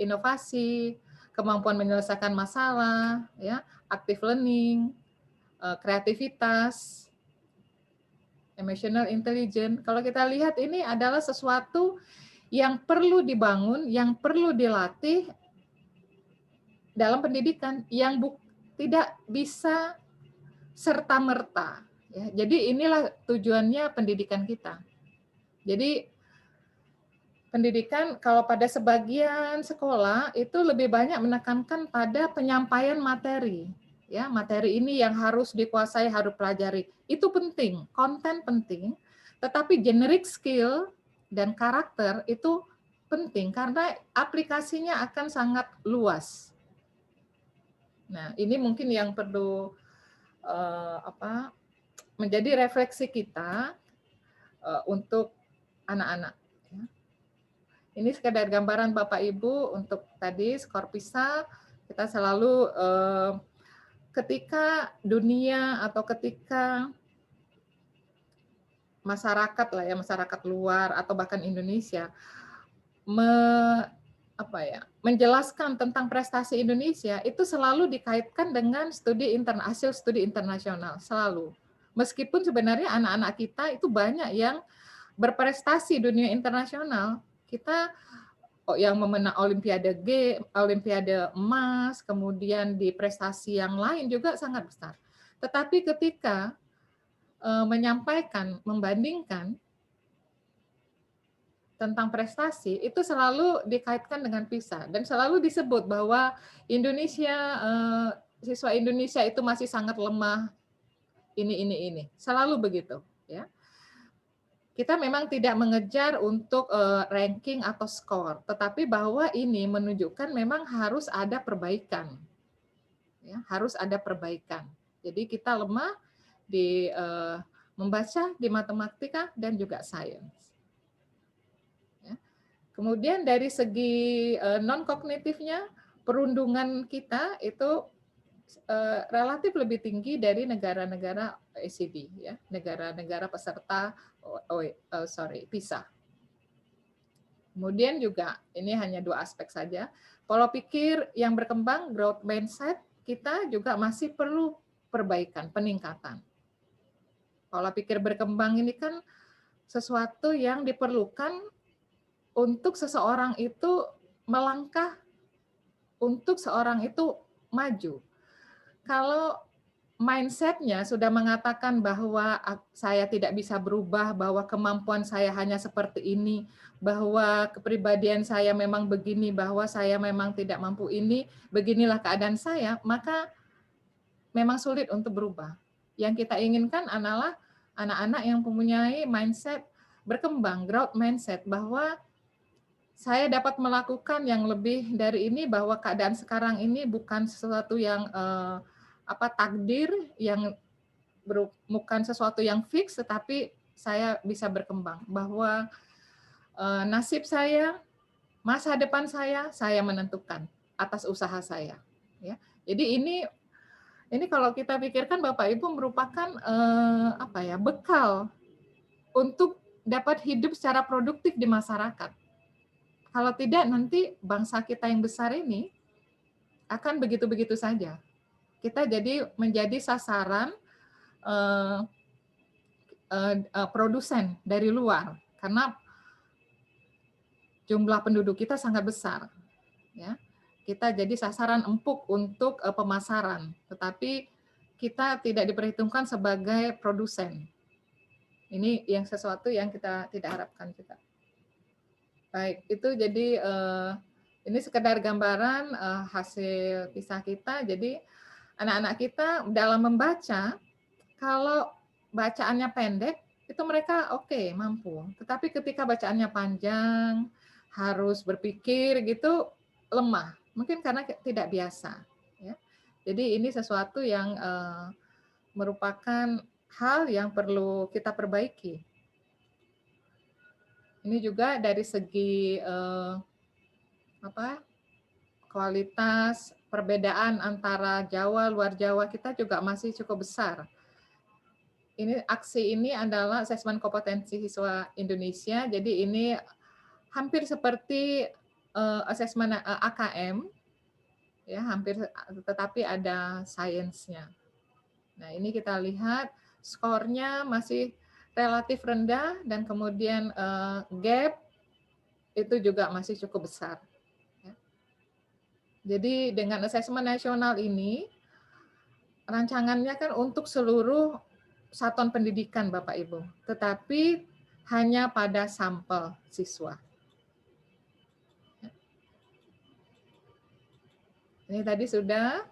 inovasi, kemampuan menyelesaikan masalah, ya, active learning, kreativitas, emotional intelligence. Kalau kita lihat ini adalah sesuatu yang perlu dibangun, yang perlu dilatih dalam pendidikan, yang tidak bisa serta-merta. Ya, jadi inilah tujuannya pendidikan kita. Jadi pendidikan kalau pada sebagian sekolah itu lebih banyak menekankan pada penyampaian materi. Ya, materi ini yang harus dikuasai, harus pelajari. Itu penting, konten penting, tetapi generic skill dan karakter itu penting karena aplikasinya akan sangat luas. Nah, ini mungkin yang perlu menjadi refleksi kita untuk anak-anak. Ini sekedar gambaran Bapak Ibu untuk tadi skor PISA, kita selalu ketika dunia atau ketika masyarakat lah ya, masyarakat luar atau bahkan Indonesia menjelaskan tentang prestasi Indonesia itu selalu dikaitkan dengan hasil studi internasional selalu. Meskipun sebenarnya anak-anak kita itu banyak yang berprestasi dunia internasional, kita yang memenang Olimpiade emas, kemudian di prestasi yang lain juga sangat besar. Tetapi ketika menyampaikan, membandingkan, tentang prestasi itu selalu dikaitkan dengan PISA dan selalu disebut bahwa Indonesia siswa Indonesia itu masih sangat lemah ini selalu begitu ya. Kita memang tidak mengejar untuk ranking atau skor, tetapi bahwa ini menunjukkan memang harus ada perbaikan ya, harus ada perbaikan. Jadi kita lemah di membaca, di matematika dan juga sains. Kemudian dari segi non-kognitifnya, perundungan kita itu relatif lebih tinggi dari negara-negara OECD, ya, negara-negara peserta PISA. Kemudian juga ini hanya 2 aspek saja. Pola pikir yang berkembang, growth mindset, kita juga masih perlu perbaikan, peningkatan. Pola pikir berkembang ini kan sesuatu yang diperlukan untuk seseorang itu melangkah, untuk seorang itu maju. Kalau mindset-nya sudah mengatakan bahwa saya tidak bisa berubah, bahwa kemampuan saya hanya seperti ini, bahwa kepribadian saya memang begini, bahwa saya memang tidak mampu ini, beginilah keadaan saya, maka memang sulit untuk berubah. Yang kita inginkan adalah anak-anak yang mempunyai mindset berkembang, growth mindset, bahwa saya dapat melakukan yang lebih dari ini, bahwa keadaan sekarang ini bukan sesuatu yang takdir, yang bukan sesuatu yang fix, tetapi saya bisa berkembang. Bahwa nasib saya, masa depan saya menentukan atas usaha saya. Ya, jadi ini kalau kita pikirkan Bapak Ibu merupakan bekal untuk dapat hidup secara produktif di masyarakat. Kalau tidak, nanti bangsa kita yang besar ini akan begitu-begitu saja. Kita menjadi sasaran produsen dari luar, karena jumlah penduduk kita sangat besar. Ya, kita jadi sasaran empuk untuk pemasaran, tetapi kita tidak diperhitungkan sebagai produsen. Ini yang sesuatu yang kita tidak harapkan kita. Baik, itu jadi ini sekedar gambaran hasil PISA kita. Jadi anak-anak kita dalam membaca, kalau bacaannya pendek, itu mereka oke, mampu. Tetapi ketika bacaannya panjang, harus berpikir gitu, lemah. Mungkin karena tidak biasa. Ya. Jadi ini sesuatu yang merupakan hal yang perlu kita perbaiki. Ini juga dari segi kualitas perbedaan antara Jawa, luar Jawa kita juga masih cukup besar. Ini aksi ini adalah asesmen kompetensi siswa Indonesia. Jadi ini hampir seperti asesmen AKM, ya hampir, tetapi ada sainsnya. Nah ini kita lihat skornya masih relatif rendah dan kemudian gap itu juga masih cukup besar. Ya. Jadi dengan asesmen nasional ini rancangannya kan untuk seluruh satuan pendidikan Bapak Ibu, tetapi hanya pada sampel siswa. Ini tadi sudah.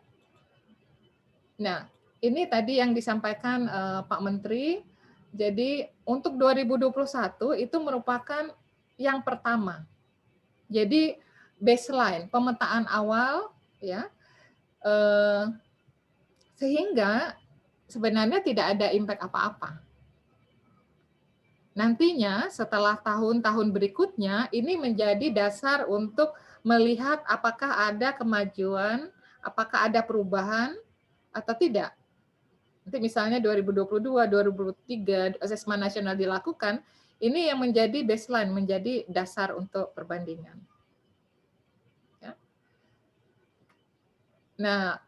Nah, ini tadi yang disampaikan Pak Menteri. Jadi untuk 2021 itu merupakan yang pertama. Jadi baseline, pemetaan awal, ya, sehingga sebenarnya tidak ada impact apa-apa. Nantinya setelah tahun-tahun berikutnya ini menjadi dasar untuk melihat apakah ada kemajuan, apakah ada perubahan atau tidak. Nanti misalnya 2022, 2023 asesmen nasional dilakukan, ini yang menjadi baseline, menjadi dasar untuk perbandingan. Ya. Nah,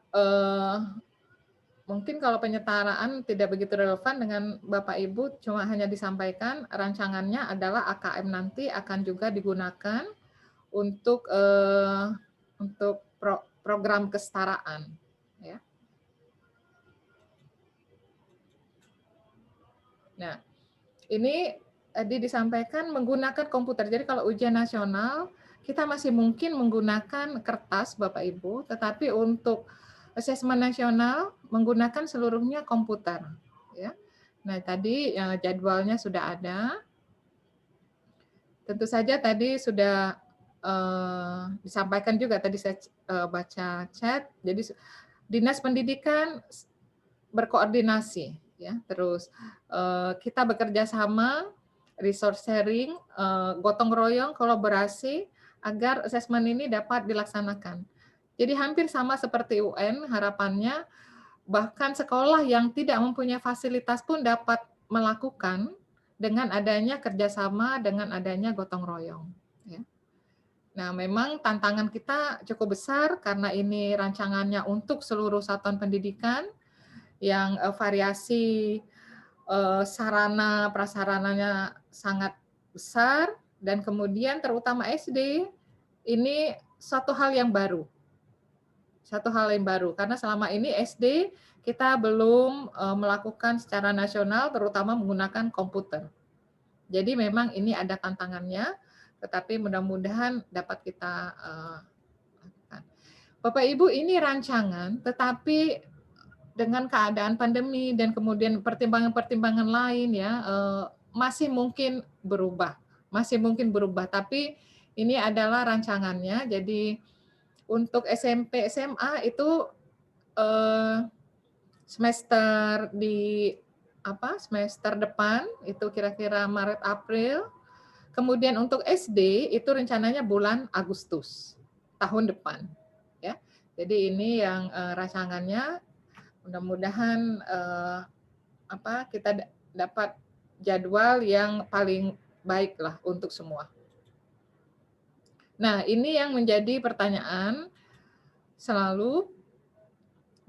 mungkin kalau penyetaraan tidak begitu relevan dengan Bapak Ibu, cuma hanya disampaikan rancangannya adalah AKM nanti akan juga digunakan untuk program kesetaraan. Ya. Nah, ini tadi disampaikan menggunakan komputer. Jadi kalau ujian nasional kita masih mungkin menggunakan kertas Bapak Ibu, tetapi untuk asesmen nasional menggunakan seluruhnya komputer. Ya. Nah tadi jadwalnya sudah ada. Tentu saja tadi sudah disampaikan juga, tadi saya baca chat. Jadi Dinas Pendidikan berkoordinasi, ya. Terus kita bekerja sama, resource sharing, gotong royong, kolaborasi agar asesmen ini dapat dilaksanakan. Jadi hampir sama seperti UN, harapannya bahkan sekolah yang tidak mempunyai fasilitas pun dapat melakukan dengan adanya kerjasama, dengan adanya gotong royong. Ya. Nah, memang tantangan kita cukup besar karena ini rancangannya untuk seluruh satuan pendidikan yang variasi sarana prasarananya sangat besar, dan kemudian terutama SD ini satu hal yang baru. Satu hal yang baru karena selama ini SD kita belum melakukan secara nasional terutama menggunakan komputer. Jadi memang ini ada tantangannya, tetapi mudah-mudahan dapat kita lakukan. Bapak Ibu, ini rancangan, tetapi dengan keadaan pandemi dan kemudian pertimbangan-pertimbangan lain ya masih mungkin berubah, tapi ini adalah rancangannya. Jadi untuk SMP SMA itu semester depan itu kira-kira Maret April. Kemudian untuk SD itu rencananya bulan Agustus tahun depan ya. Jadi ini yang rancangannya. Mudah-mudahan kita dapat jadwal yang paling baik lah untuk semua. Nah, ini yang menjadi pertanyaan selalu.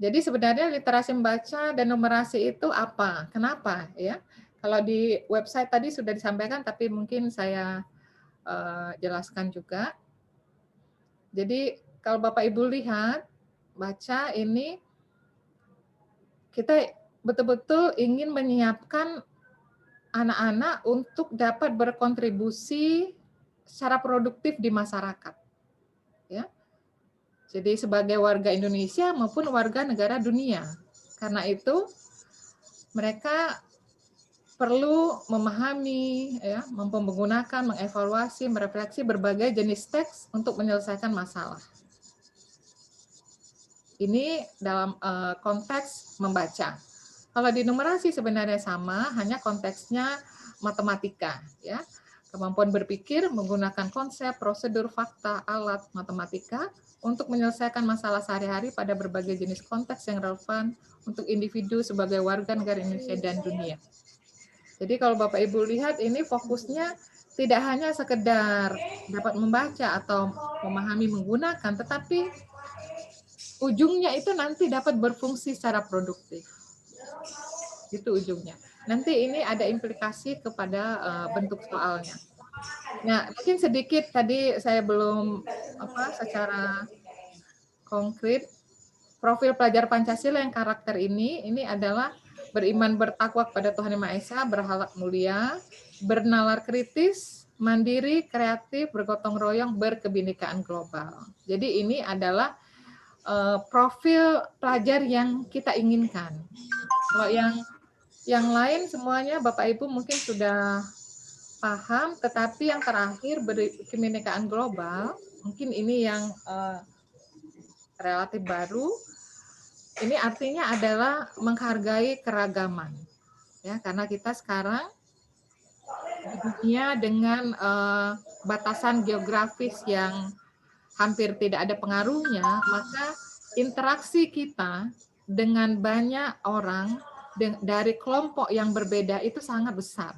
Jadi sebenarnya literasi membaca dan numerasi itu apa? Kenapa ya? Kalau di website tadi sudah disampaikan, tapi mungkin saya jelaskan juga. Jadi kalau Bapak Ibu lihat, baca ini kita betul-betul ingin menyiapkan anak-anak untuk dapat berkontribusi secara produktif di masyarakat. Ya. Jadi sebagai warga Indonesia maupun warga negara dunia. Karena itu mereka perlu memahami, ya, menggunakan, mengevaluasi, merefleksi berbagai jenis teks untuk menyelesaikan masalah. Ini dalam konteks membaca. Kalau di numerasi sebenarnya sama, hanya konteksnya matematika, ya. Kemampuan berpikir menggunakan konsep, prosedur, fakta, alat matematika untuk menyelesaikan masalah sehari-hari pada berbagai jenis konteks yang relevan untuk individu sebagai warga negara Indonesia dan dunia. Jadi kalau Bapak Ibu lihat ini fokusnya tidak hanya sekedar dapat membaca atau memahami menggunakan, tetapi ujungnya itu nanti dapat berfungsi secara produktif. Itu ujungnya. Nanti ini ada implikasi kepada bentuk soalnya. Nah, mungkin sedikit tadi saya belum secara konkret profil pelajar Pancasila yang karakter ini adalah beriman bertakwa kepada Tuhan Yang Maha Esa, berakhlak mulia, bernalar kritis, mandiri, kreatif, bergotong royong, berkebinekaan global. Jadi ini adalah profil pelajar yang kita inginkan. Kalau yang lain semuanya Bapak Ibu mungkin sudah paham, tetapi yang terakhir berkebinekaan global, mungkin ini yang relatif baru. Ini artinya adalah menghargai keragaman, ya, karena kita sekarang di dunia dengan batasan geografis yang hampir tidak ada pengaruhnya, maka interaksi kita dengan banyak orang dari kelompok yang berbeda itu sangat besar.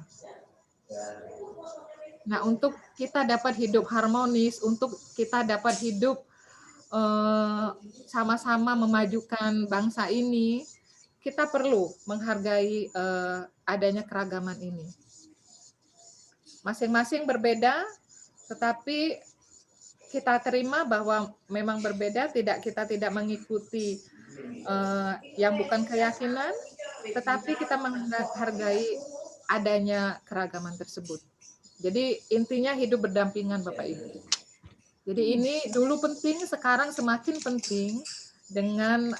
Nah, untuk kita dapat hidup harmonis, untuk kita dapat hidup sama-sama memajukan bangsa ini, kita perlu menghargai adanya keragaman ini. Masing-masing berbeda, tetapi kita terima bahwa memang berbeda, kita tidak mengikuti yang bukan keyakinan, tetapi kita menghargai adanya keragaman tersebut. Jadi intinya hidup berdampingan Bapak Ibu. Jadi ini dulu penting, sekarang semakin penting dengan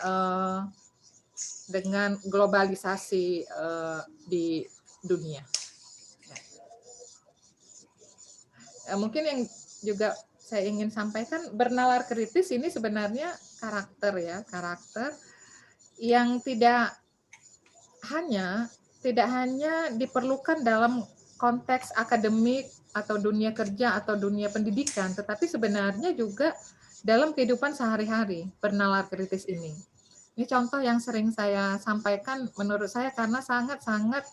globalisasi di dunia. Mungkin yang juga saya ingin sampaikan, bernalar kritis ini sebenarnya karakter yang tidak hanya diperlukan dalam konteks akademik atau dunia kerja atau dunia pendidikan, tetapi sebenarnya juga dalam kehidupan sehari-hari bernalar kritis ini. Ini contoh yang sering saya sampaikan menurut saya karena sangat-sangat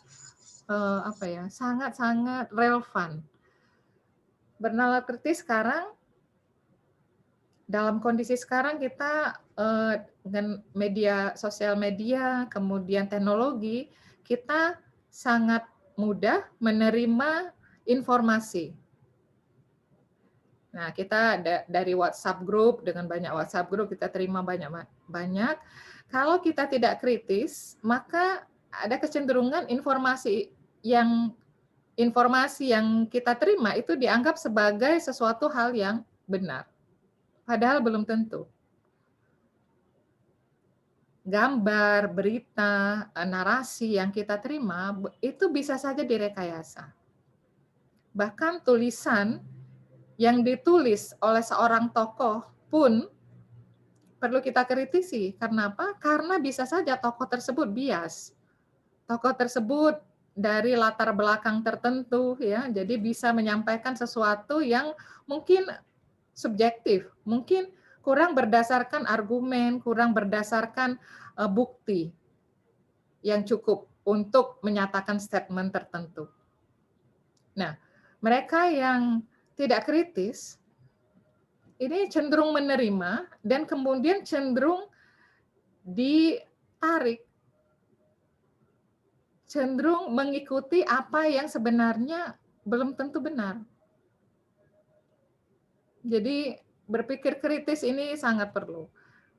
sangat-sangat relevan. Bernalar kritis sekarang, dalam kondisi sekarang kita dengan sosial media, kemudian teknologi, kita sangat mudah menerima informasi. Nah, kita dari WhatsApp group, dengan banyak WhatsApp group kita terima banyak. Kalau kita tidak kritis, maka ada kecenderungan informasi yang kita terima itu dianggap sebagai sesuatu hal yang benar. Padahal belum tentu. Gambar, berita, narasi yang kita terima itu bisa saja direkayasa. Bahkan tulisan yang ditulis oleh seorang tokoh pun perlu kita kritisi. Karena apa? Karena bisa saja tokoh tersebut bias. Tokoh tersebut dari latar belakang tertentu, ya, jadi bisa menyampaikan sesuatu yang mungkin subjektif, mungkin kurang berdasarkan argumen, kurang berdasarkan bukti yang cukup untuk menyatakan statement tertentu. Nah, mereka yang tidak kritis ini cenderung menerima dan kemudian cenderung ditarik, cenderung mengikuti apa yang sebenarnya belum tentu benar. Jadi berpikir kritis ini sangat perlu,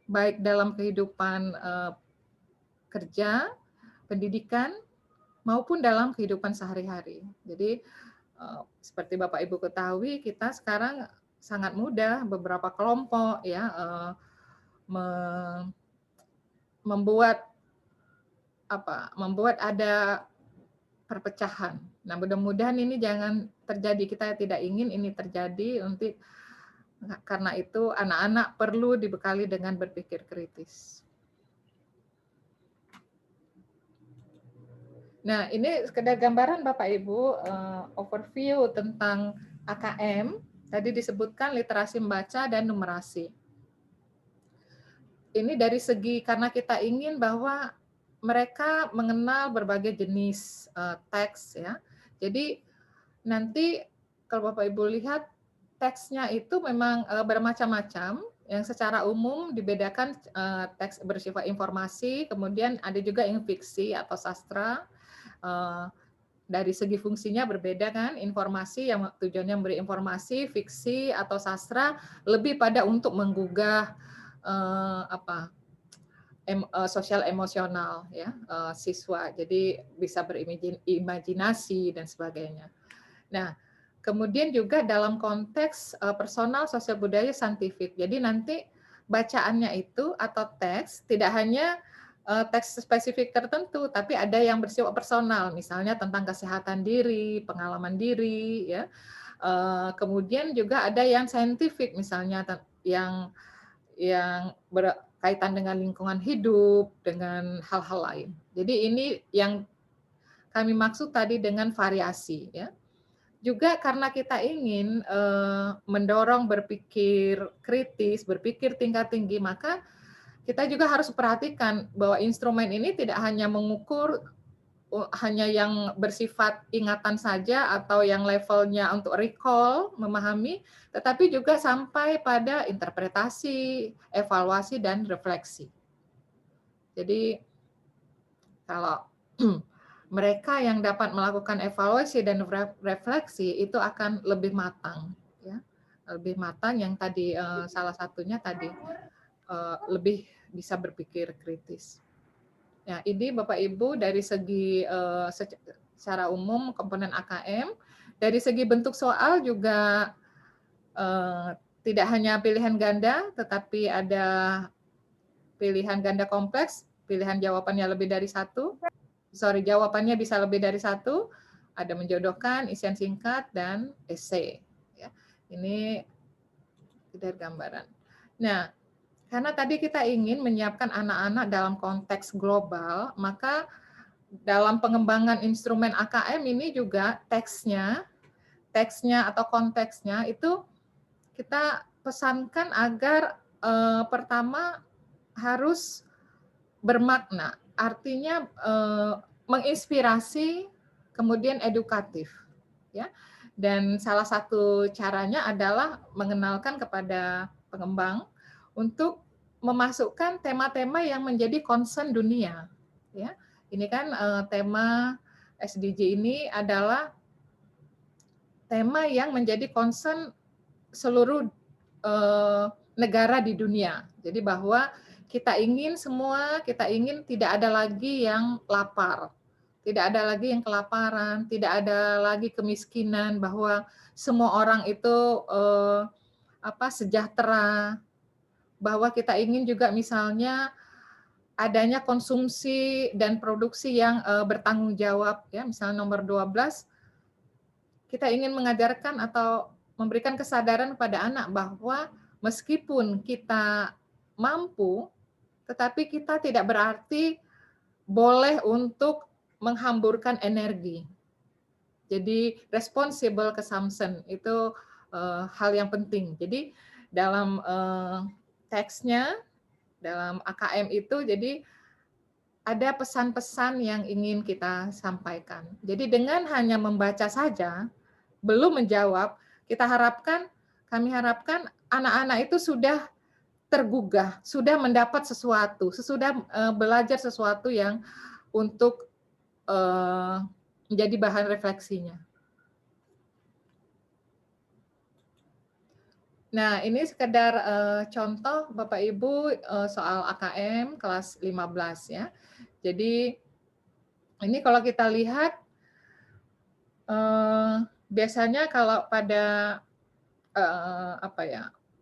baik dalam kehidupan kerja, pendidikan, maupun dalam kehidupan sehari-hari. Jadi seperti Bapak Ibu ketahui, kita sekarang sangat mudah beberapa kelompok ya membuat ada perpecahan. Nah, mudah-mudahan ini jangan terjadi. Kita tidak ingin ini terjadi. Karena itu anak-anak perlu dibekali dengan berpikir kritis. Nah, ini sekedar gambaran Bapak Ibu, overview tentang AKM. Tadi disebutkan literasi membaca dan numerasi. Ini dari segi karena kita ingin bahwa mereka mengenal berbagai jenis teks, ya. Jadi nanti kalau Bapak Ibu lihat teksnya itu memang bermacam-macam. Yang secara umum dibedakan teks bersifat informasi, kemudian ada juga yang fiksi atau sastra. Dari segi fungsinya berbeda kan, informasi yang tujuannya memberi informasi, fiksi atau sastra lebih pada untuk menggugah sosial emosional ya siswa, jadi bisa berimajinasi dan sebagainya. Nah, kemudian juga dalam konteks personal, sosial budaya, saintifik. Jadi nanti bacaannya itu atau teks tidak hanya teks spesifik tertentu, tapi ada yang bersifat personal, misalnya tentang kesehatan diri, pengalaman diri, ya. Kemudian juga ada yang saintifik, misalnya yang berkaitan dengan lingkungan hidup, dengan hal-hal lain. Jadi ini yang kami maksud tadi dengan variasi, ya. Juga karena kita ingin mendorong berpikir kritis, berpikir tingkat tinggi, maka kita juga harus perhatikan bahwa instrumen ini tidak hanya mengukur hanya yang bersifat ingatan saja atau yang levelnya untuk recall, memahami, tetapi juga sampai pada interpretasi, evaluasi, dan refleksi. Jadi kalau mereka yang dapat melakukan evaluasi dan refleksi itu akan lebih matang, ya, lebih matang. Yang tadi salah satunya tadi lebih bisa berpikir kritis. Ya, ini Bapak Ibu dari segi secara umum komponen AKM. Dari segi bentuk soal juga tidak hanya pilihan ganda, tetapi ada pilihan ganda kompleks, pilihan jawabannya lebih dari satu. Jawabannya bisa lebih dari satu. Ada menjodohkan, isian singkat, dan esai. Ya, ini dari gambaran. Nah, karena tadi kita ingin menyiapkan anak-anak dalam konteks global, maka dalam pengembangan instrumen AKM ini juga teksnya atau konteksnya itu kita pesankan agar pertama harus bermakna, artinya menginspirasi, kemudian edukatif, ya. Dan salah satu caranya adalah mengenalkan kepada pengembang untuk memasukkan tema-tema yang menjadi concern dunia, ya. Ini kan tema SDG ini adalah tema yang menjadi concern seluruh negara di dunia. Jadi bahwa kita ingin tidak ada lagi yang lapar, tidak ada lagi yang kelaparan, tidak ada lagi kemiskinan, bahwa semua orang itu sejahtera, bahwa kita ingin juga misalnya adanya konsumsi dan produksi yang bertanggung jawab, ya. Misalnya nomor 12, kita ingin mengajarkan atau memberikan kesadaran kepada anak bahwa meskipun kita mampu, tetapi kita tidak berarti boleh untuk menghamburkan energi. Jadi responsible consumption itu hal yang penting. Jadi dalam teksnya, dalam AKM itu, jadi ada pesan-pesan yang ingin kita sampaikan. Jadi dengan hanya membaca saja, belum menjawab, kami harapkan anak-anak itu sudah tergugah, sudah mendapat sesuatu, sudah belajar sesuatu yang untuk menjadi bahan refleksinya. Nah, ini sekedar contoh Bapak Ibu soal AKM kelas 15 ya. Jadi ini kalau kita lihat biasanya kalau pada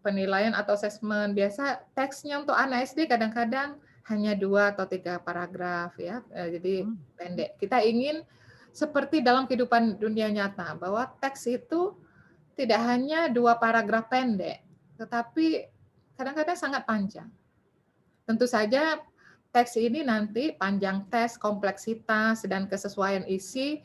penilaian atau asesmen, biasa teksnya untuk anak SD kadang-kadang hanya 2 atau 3 paragraf ya. Jadi pendek. Kita ingin seperti dalam kehidupan dunia nyata bahwa teks itu tidak hanya 2 paragraf pendek, tetapi kadang-kadang sangat panjang. Tentu saja teks ini nanti panjang teks, kompleksitas, dan kesesuaian isi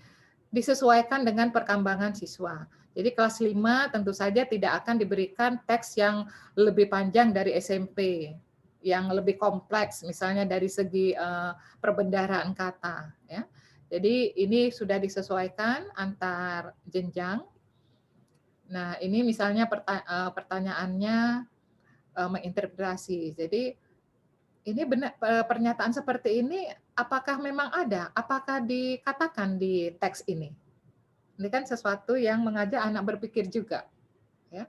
disesuaikan dengan perkembangan siswa. Jadi kelas 5 tentu saja tidak akan diberikan teks yang lebih panjang dari SMP, yang lebih kompleks, misalnya dari segi perbendaharaan kata. Ya. Jadi ini sudah disesuaikan antar jenjang. Nah, ini misalnya pertanyaannya menginterpretasi. Jadi ini benar, pernyataan seperti ini apakah memang ada? Apakah dikatakan di teks ini? Ini kan sesuatu yang mengajak anak berpikir juga, ya.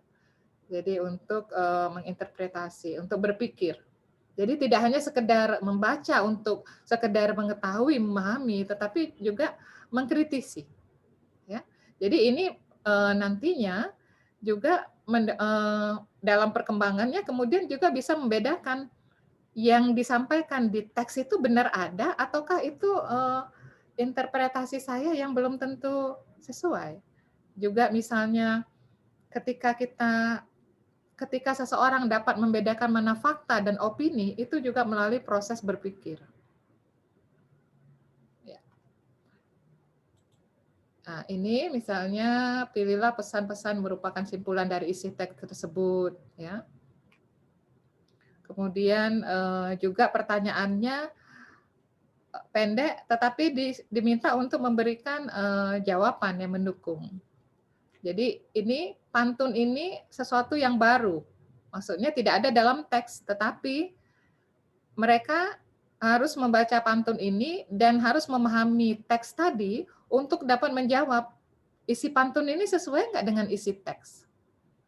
Jadi untuk menginterpretasi, untuk berpikir. Jadi tidak hanya sekedar membaca untuk sekedar mengetahui, memahami, tetapi juga mengkritisi, ya. Jadi ini nantinya juga dalam perkembangannya kemudian juga bisa membedakan yang disampaikan di teks itu benar ada ataukah itu interpretasi saya yang belum tentu sesuai. Juga misalnya ketika seseorang dapat membedakan mana fakta dan opini, itu juga melalui proses berpikir. Ya. Nah, ini misalnya pilihlah pesan-pesan merupakan simpulan dari isi teks tersebut, ya. Kemudian juga pertanyaannya pendek, tetapi diminta untuk memberikan jawaban yang mendukung. Jadi ini pantun ini sesuatu yang baru. Maksudnya tidak ada dalam teks, tetapi mereka harus membaca pantun ini dan harus memahami teks tadi untuk dapat menjawab isi pantun ini sesuai nggak dengan isi teks.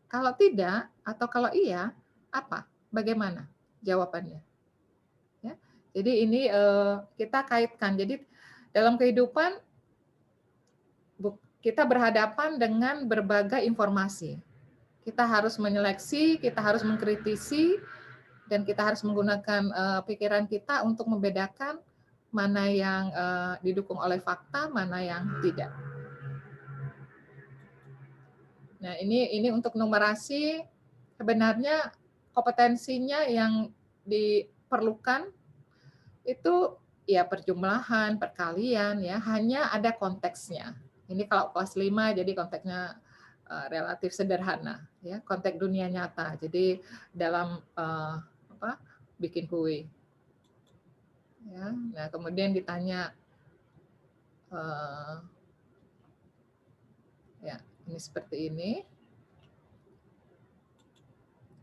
Kalau tidak atau kalau iya, apa? Bagaimana jawabannya? Ya. Jadi ini kita kaitkan. Jadi dalam kehidupan kita berhadapan dengan berbagai informasi. Kita harus menyeleksi, kita harus mengkritisi, dan kita harus menggunakan pikiran kita untuk membedakan mana yang didukung oleh fakta, mana yang tidak. Nah, ini untuk numerasi sebenarnya kompetensinya yang diperlukan itu ya perjumlahan, perkalian ya, hanya ada konteksnya. Ini kalau kelas 5 jadi konteksnya relatif sederhana ya, konteks dunia nyata. Jadi dalam bikin kue. Ya, nah kemudian ditanya ya, ini seperti ini.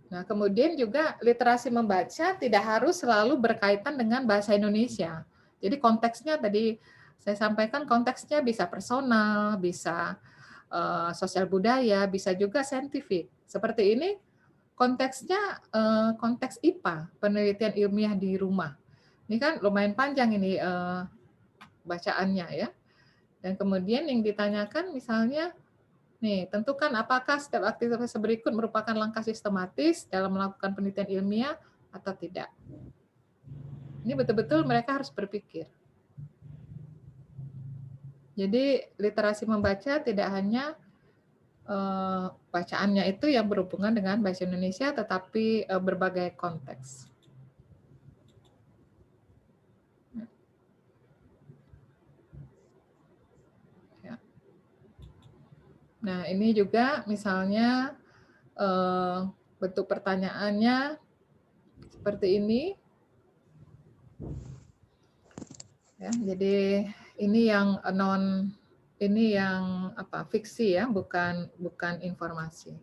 Nah, kemudian juga literasi membaca tidak harus selalu berkaitan dengan bahasa Indonesia. Jadi konteksnya tadi saya sampaikan, konteksnya bisa personal, bisa sosial budaya, bisa juga saintifik. Seperti ini konteksnya konteks IPA, penelitian ilmiah di rumah. Ini kan lumayan panjang ini bacaannya ya. Dan kemudian yang ditanyakan misalnya, nih, tentukan apakah setiap aktivitas berikut merupakan langkah sistematis dalam melakukan penelitian ilmiah atau tidak. Ini betul-betul mereka harus berpikir. Jadi literasi membaca tidak hanya bacaannya itu yang berhubungan dengan bahasa Indonesia, tetapi berbagai konteks. Nah, ini juga misalnya bentuk pertanyaannya seperti ini. Ya, jadi ini yang fiksi ya, bukan informasi.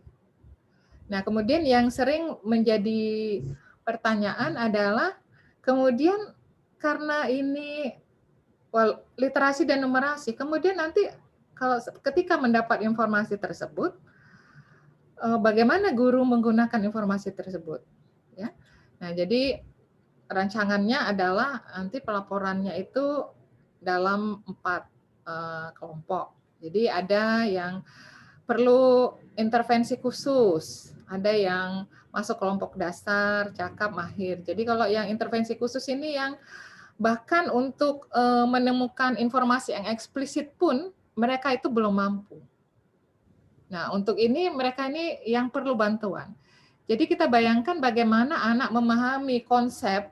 Nah, kemudian yang sering menjadi pertanyaan adalah kemudian karena ini literasi dan numerasi, kemudian nanti ketika mendapat informasi tersebut, bagaimana guru menggunakan informasi tersebut? Ya, nah jadi rancangannya adalah nanti pelaporannya itu dalam 4 kelompok. Jadi ada yang perlu intervensi khusus, ada yang masuk kelompok dasar, cakap, mahir. Jadi kalau yang intervensi khusus ini yang bahkan untuk menemukan informasi yang eksplisit pun mereka itu belum mampu. Nah, untuk ini mereka ini yang perlu bantuan. Jadi kita bayangkan bagaimana anak memahami konsep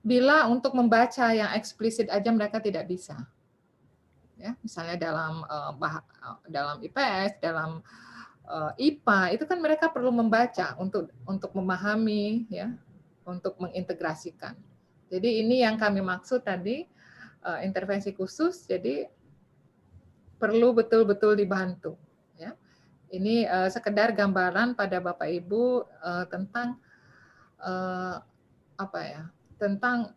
bila untuk membaca yang eksplisit aja mereka tidak bisa. Ya, misalnya dalam IPS, dalam IPA itu kan mereka perlu membaca untuk memahami ya, untuk mengintegrasikan. Jadi ini yang kami maksud tadi intervensi khusus. Jadi perlu betul-betul dibantu. Ya. Ini sekedar gambaran pada Bapak Ibu tentang tentang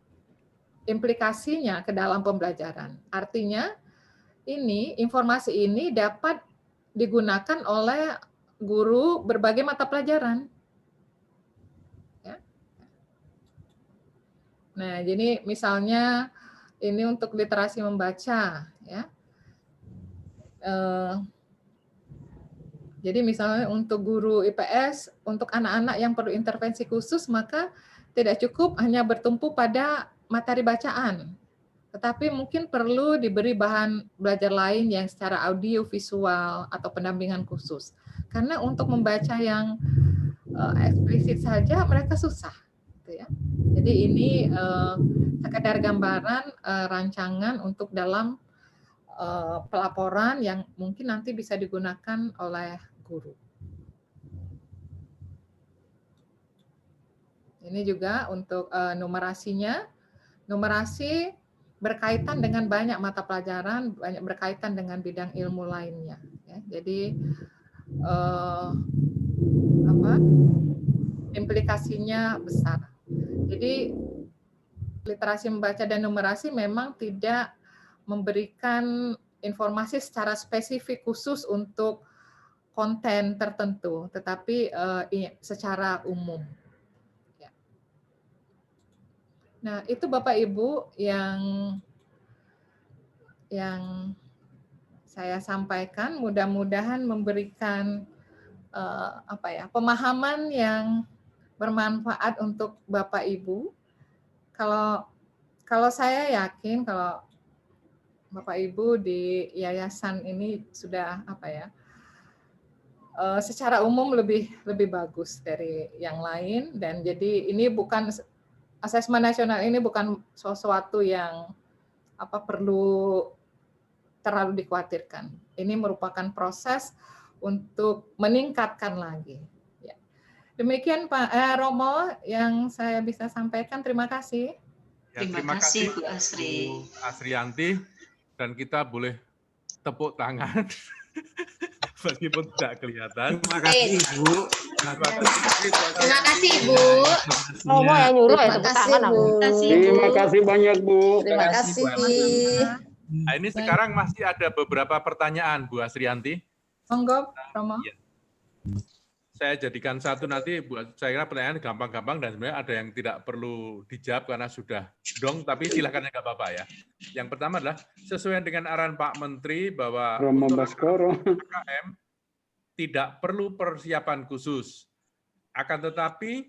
implikasinya ke dalam pembelajaran. Artinya informasi ini dapat digunakan oleh guru berbagai mata pelajaran. Ya. Nah, jadi misalnya ini untuk literasi membaca, ya. Jadi misalnya untuk guru IPS, untuk anak-anak yang perlu intervensi khusus, maka tidak cukup hanya bertumpu pada materi bacaan, tetapi mungkin perlu diberi bahan belajar lain yang secara audio, visual, atau pendampingan khusus. Karena untuk membaca yang eksplisit saja mereka susah. Gitu ya. Jadi ini sekadar gambaran rancangan untuk dalam pelaporan yang mungkin nanti bisa digunakan oleh guru. Ini juga untuk numerasinya. Numerasi berkaitan dengan banyak mata pelajaran, banyak berkaitan dengan bidang ilmu lainnya. Ya. Jadi implikasinya besar. Jadi literasi membaca dan numerasi memang tidak memberikan informasi secara spesifik khusus untuk konten tertentu, tetapi secara umum. Ya. Nah, itu Bapak Ibu yang saya sampaikan mudah-mudahan memberikan pemahaman yang bermanfaat untuk Bapak Ibu. Kalau saya yakin kalau Bapak Ibu di yayasan ini sudah secara umum lebih bagus dari yang lain, dan jadi ini bukan asesmen nasional, ini bukan sesuatu yang perlu terlalu dikhawatirkan. Ini merupakan proses untuk meningkatkan lagi. Ya. Demikian Pak Romo yang saya bisa sampaikan. Terima kasih. Ya, terima kasih Bu Asrianti, dan kita boleh tepuk tangan meskipun tidak kelihatan. Terima kasih Ibu. Terima kasih Ibu. Romo yang nyuruh ya tepuk tangan aku. Terima kasih banyak Bu. Terima kasih. Nah, ini sekarang masih ada beberapa pertanyaan Bu Asrianti. Monggo, Romo. Ya. Saya jadikan satu nanti, Bu. Saya kira pertanyaan gampang-gampang dan sebenarnya ada yang tidak perlu dijawab karena sudah dong, tapi silakan nggak apa-apa ya. Yang pertama adalah sesuai dengan arahan Pak Menteri bahwa untuk AKM tidak perlu persiapan khusus. Akan tetapi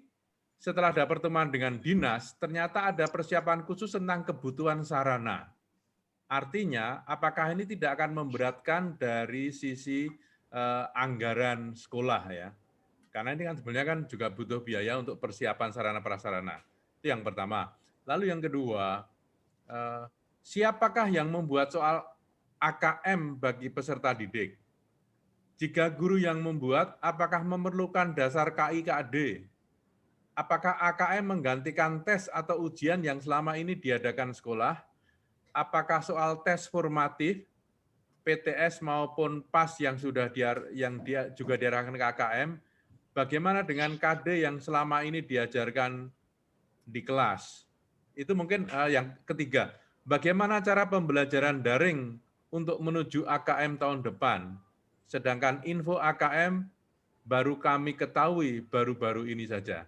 setelah ada pertemuan dengan dinas, ternyata ada persiapan khusus tentang kebutuhan sarana. Artinya, apakah ini tidak akan memberatkan dari sisi anggaran sekolah ya? Karena ini kan sebenarnya kan juga butuh biaya untuk persiapan sarana-prasarana. Itu yang pertama. Lalu yang kedua, siapakah yang membuat soal AKM bagi peserta didik? Jika guru yang membuat, apakah memerlukan dasar KI-KAD? Apakah AKM menggantikan tes atau ujian yang selama ini diadakan sekolah? Apakah soal tes formatif, PTS maupun PAS yang juga diarahkan ke AKM, bagaimana dengan KD yang selama ini diajarkan di kelas? Itu mungkin yang ketiga. Bagaimana cara pembelajaran daring untuk menuju AKM tahun depan? Sedangkan info AKM baru kami ketahui baru-baru ini saja.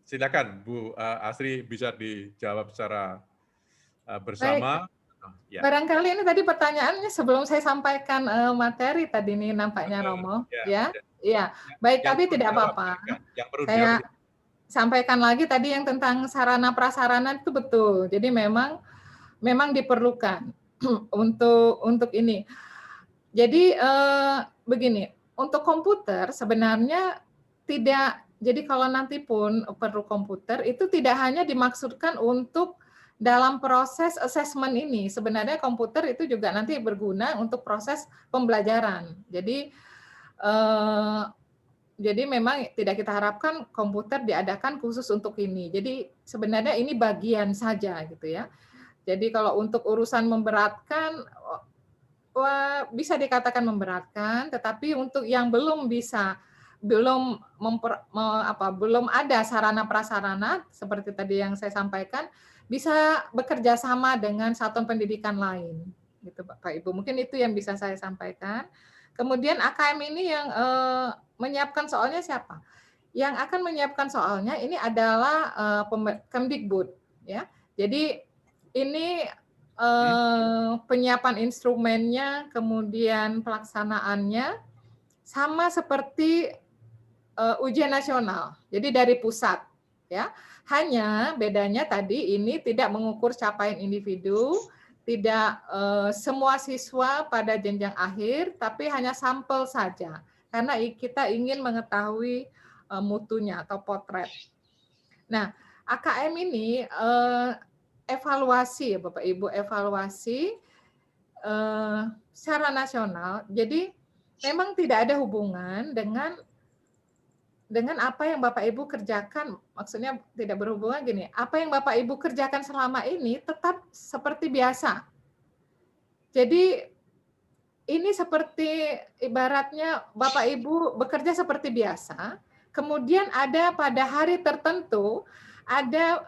Silakan Bu Asri bisa dijawab secara bersama. Baik. Ya. Barangkali ini tadi pertanyaannya sebelum saya sampaikan materi tadi nih nampaknya Romo, ya. Baik, tapi tidak apa-apa. Saya sampaikan lagi tadi yang tentang sarana prasarana itu betul. Jadi memang diperlukan untuk ini. Jadi begini, untuk komputer sebenarnya tidak. Jadi kalau nanti pun perlu komputer itu tidak hanya dimaksudkan untuk dalam proses assessment ini, sebenarnya komputer itu juga nanti berguna untuk proses pembelajaran. Jadi memang tidak kita harapkan komputer diadakan khusus untuk ini. Jadi sebenarnya ini bagian saja gitu ya. Jadi kalau untuk urusan memberatkan, bisa dikatakan memberatkan, tetapi untuk yang belum ada sarana prasarana seperti tadi yang saya sampaikan, bisa bekerja sama dengan satuan pendidikan lain, gitu Bapak Ibu. Mungkin itu yang bisa saya sampaikan. Kemudian AKM ini yang menyiapkan soalnya siapa? Yang akan menyiapkan soalnya ini adalah Kemdikbud, ya. Jadi ini penyiapan instrumennya, kemudian pelaksanaannya sama seperti ujian nasional. Jadi dari pusat, ya. Hanya bedanya tadi ini tidak mengukur capaian individu, tidak semua siswa pada jenjang akhir, tapi hanya sampel saja. Karena kita ingin mengetahui mutunya atau potret. Nah, AKM ini evaluasi ya Bapak Ibu, evaluasi secara nasional. Jadi memang tidak ada hubungan dengan apa yang Bapak Ibu kerjakan, maksudnya tidak berhubungan gini, apa yang Bapak Ibu kerjakan selama ini tetap seperti biasa. Jadi ini seperti ibaratnya Bapak Ibu bekerja seperti biasa, kemudian ada pada hari tertentu ada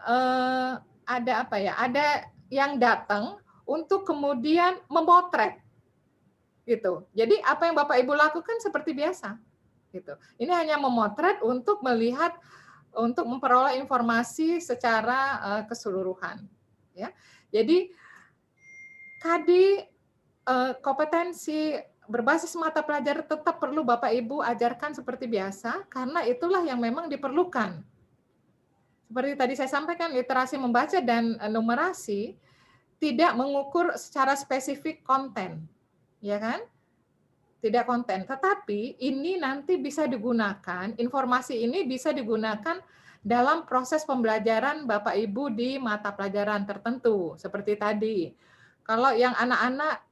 yang datang untuk kemudian memotret gitu. Jadi apa yang Bapak Ibu lakukan seperti biasa. Gitu. Ini hanya memotret untuk melihat, untuk memperoleh informasi secara keseluruhan. Ya. Jadi KADI kompetensi berbasis mata pelajaran tetap perlu Bapak Ibu ajarkan seperti biasa, karena itulah yang memang diperlukan. Seperti tadi saya sampaikan, literasi membaca dan numerasi tidak mengukur secara spesifik konten, ya kan? Tidak konten, tetapi ini nanti bisa digunakan, informasi ini bisa digunakan dalam proses pembelajaran Bapak Ibu di mata pelajaran tertentu, seperti tadi. Kalau yang anak-anak,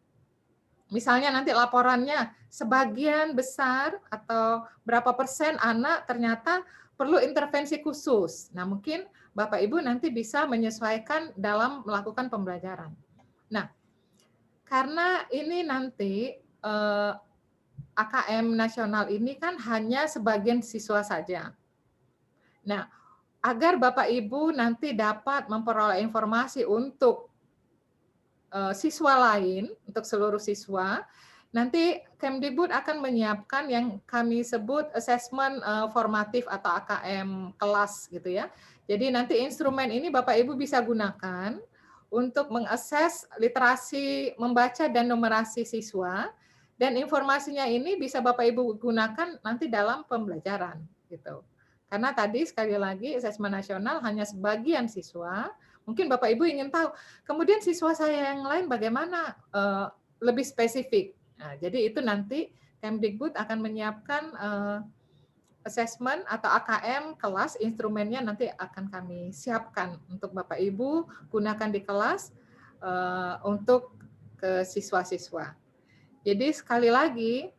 misalnya nanti laporannya sebagian besar atau berapa persen anak ternyata perlu intervensi khusus. Nah, mungkin Bapak Ibu nanti bisa menyesuaikan dalam melakukan pembelajaran. Nah, karena ini nanti AKM nasional ini kan hanya sebagian siswa saja. Nah, agar Bapak Ibu nanti dapat memperoleh informasi untuk siswa lain, untuk seluruh siswa, nanti Kemdikbud akan menyiapkan yang kami sebut assessment formatif atau AKM kelas gitu ya. Jadi nanti instrumen ini Bapak Ibu bisa gunakan untuk mengakses literasi membaca dan numerasi siswa. Dan informasinya ini bisa Bapak Ibu gunakan nanti dalam pembelajaran gitu. Karena tadi sekali lagi asesmen nasional hanya sebagian siswa. Mungkin Bapak Ibu ingin tahu, kemudian siswa saya yang lain bagaimana lebih spesifik. Nah, jadi itu nanti Kemdikbud akan menyiapkan asesmen atau AKM kelas, instrumennya nanti akan kami siapkan untuk Bapak Ibu gunakan di kelas untuk ke siswa-siswa. Jadi sekali lagi,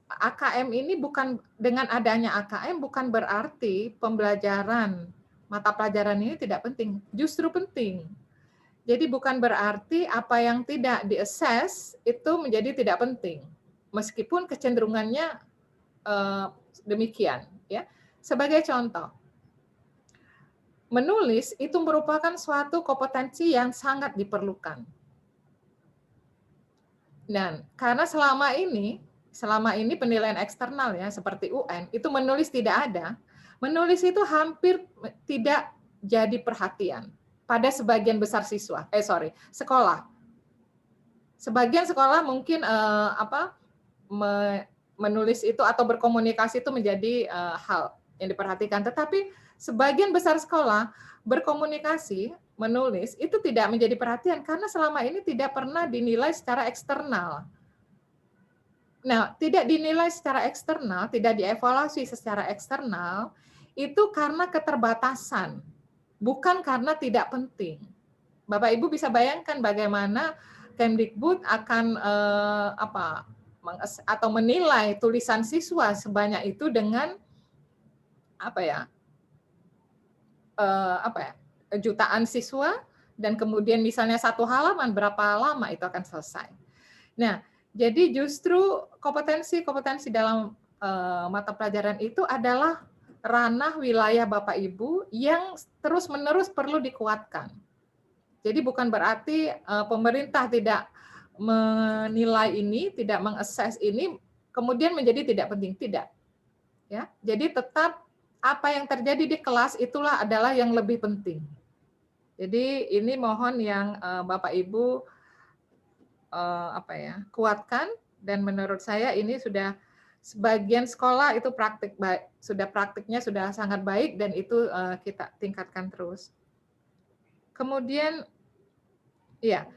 AKM ini bukan, dengan adanya AKM bukan berarti pembelajaran mata pelajaran ini tidak penting, justru penting. Jadi bukan berarti apa yang tidak di-assess itu menjadi tidak penting, meskipun kecenderungannya demikian. Ya. Sebagai contoh, menulis itu merupakan suatu kompetensi yang sangat diperlukan. Dan karena selama ini penilaian eksternal ya seperti UN itu menulis tidak ada, menulis itu hampir tidak jadi perhatian pada sebagian besar sekolah. Sebagian sekolah mungkin menulis itu atau berkomunikasi itu menjadi hal yang diperhatikan, tetapi sebagian besar sekolah berkomunikasi, menulis itu tidak menjadi perhatian karena selama ini tidak pernah dinilai secara eksternal. Nah, tidak dinilai secara eksternal, tidak dievaluasi secara eksternal, itu karena keterbatasan, bukan karena tidak penting. Bapak Ibu bisa bayangkan bagaimana Kemdikbud akan atau menilai tulisan siswa sebanyak itu dengan jutaan siswa, dan kemudian misalnya satu halaman berapa lama itu akan selesai. Nah, jadi justru kompetensi dalam mata pelajaran itu adalah ranah wilayah Bapak Ibu yang terus-menerus perlu dikuatkan. Jadi bukan berarti pemerintah tidak menilai ini, tidak mengakses ini, kemudian menjadi tidak penting, tidak. Ya, jadi tetap apa yang terjadi di kelas itulah adalah yang lebih penting. Jadi ini mohon yang Bapak Ibu kuatkan, dan menurut saya ini sudah sebagian sekolah itu praktiknya sudah sangat baik, dan itu kita tingkatkan terus. Kemudian ya,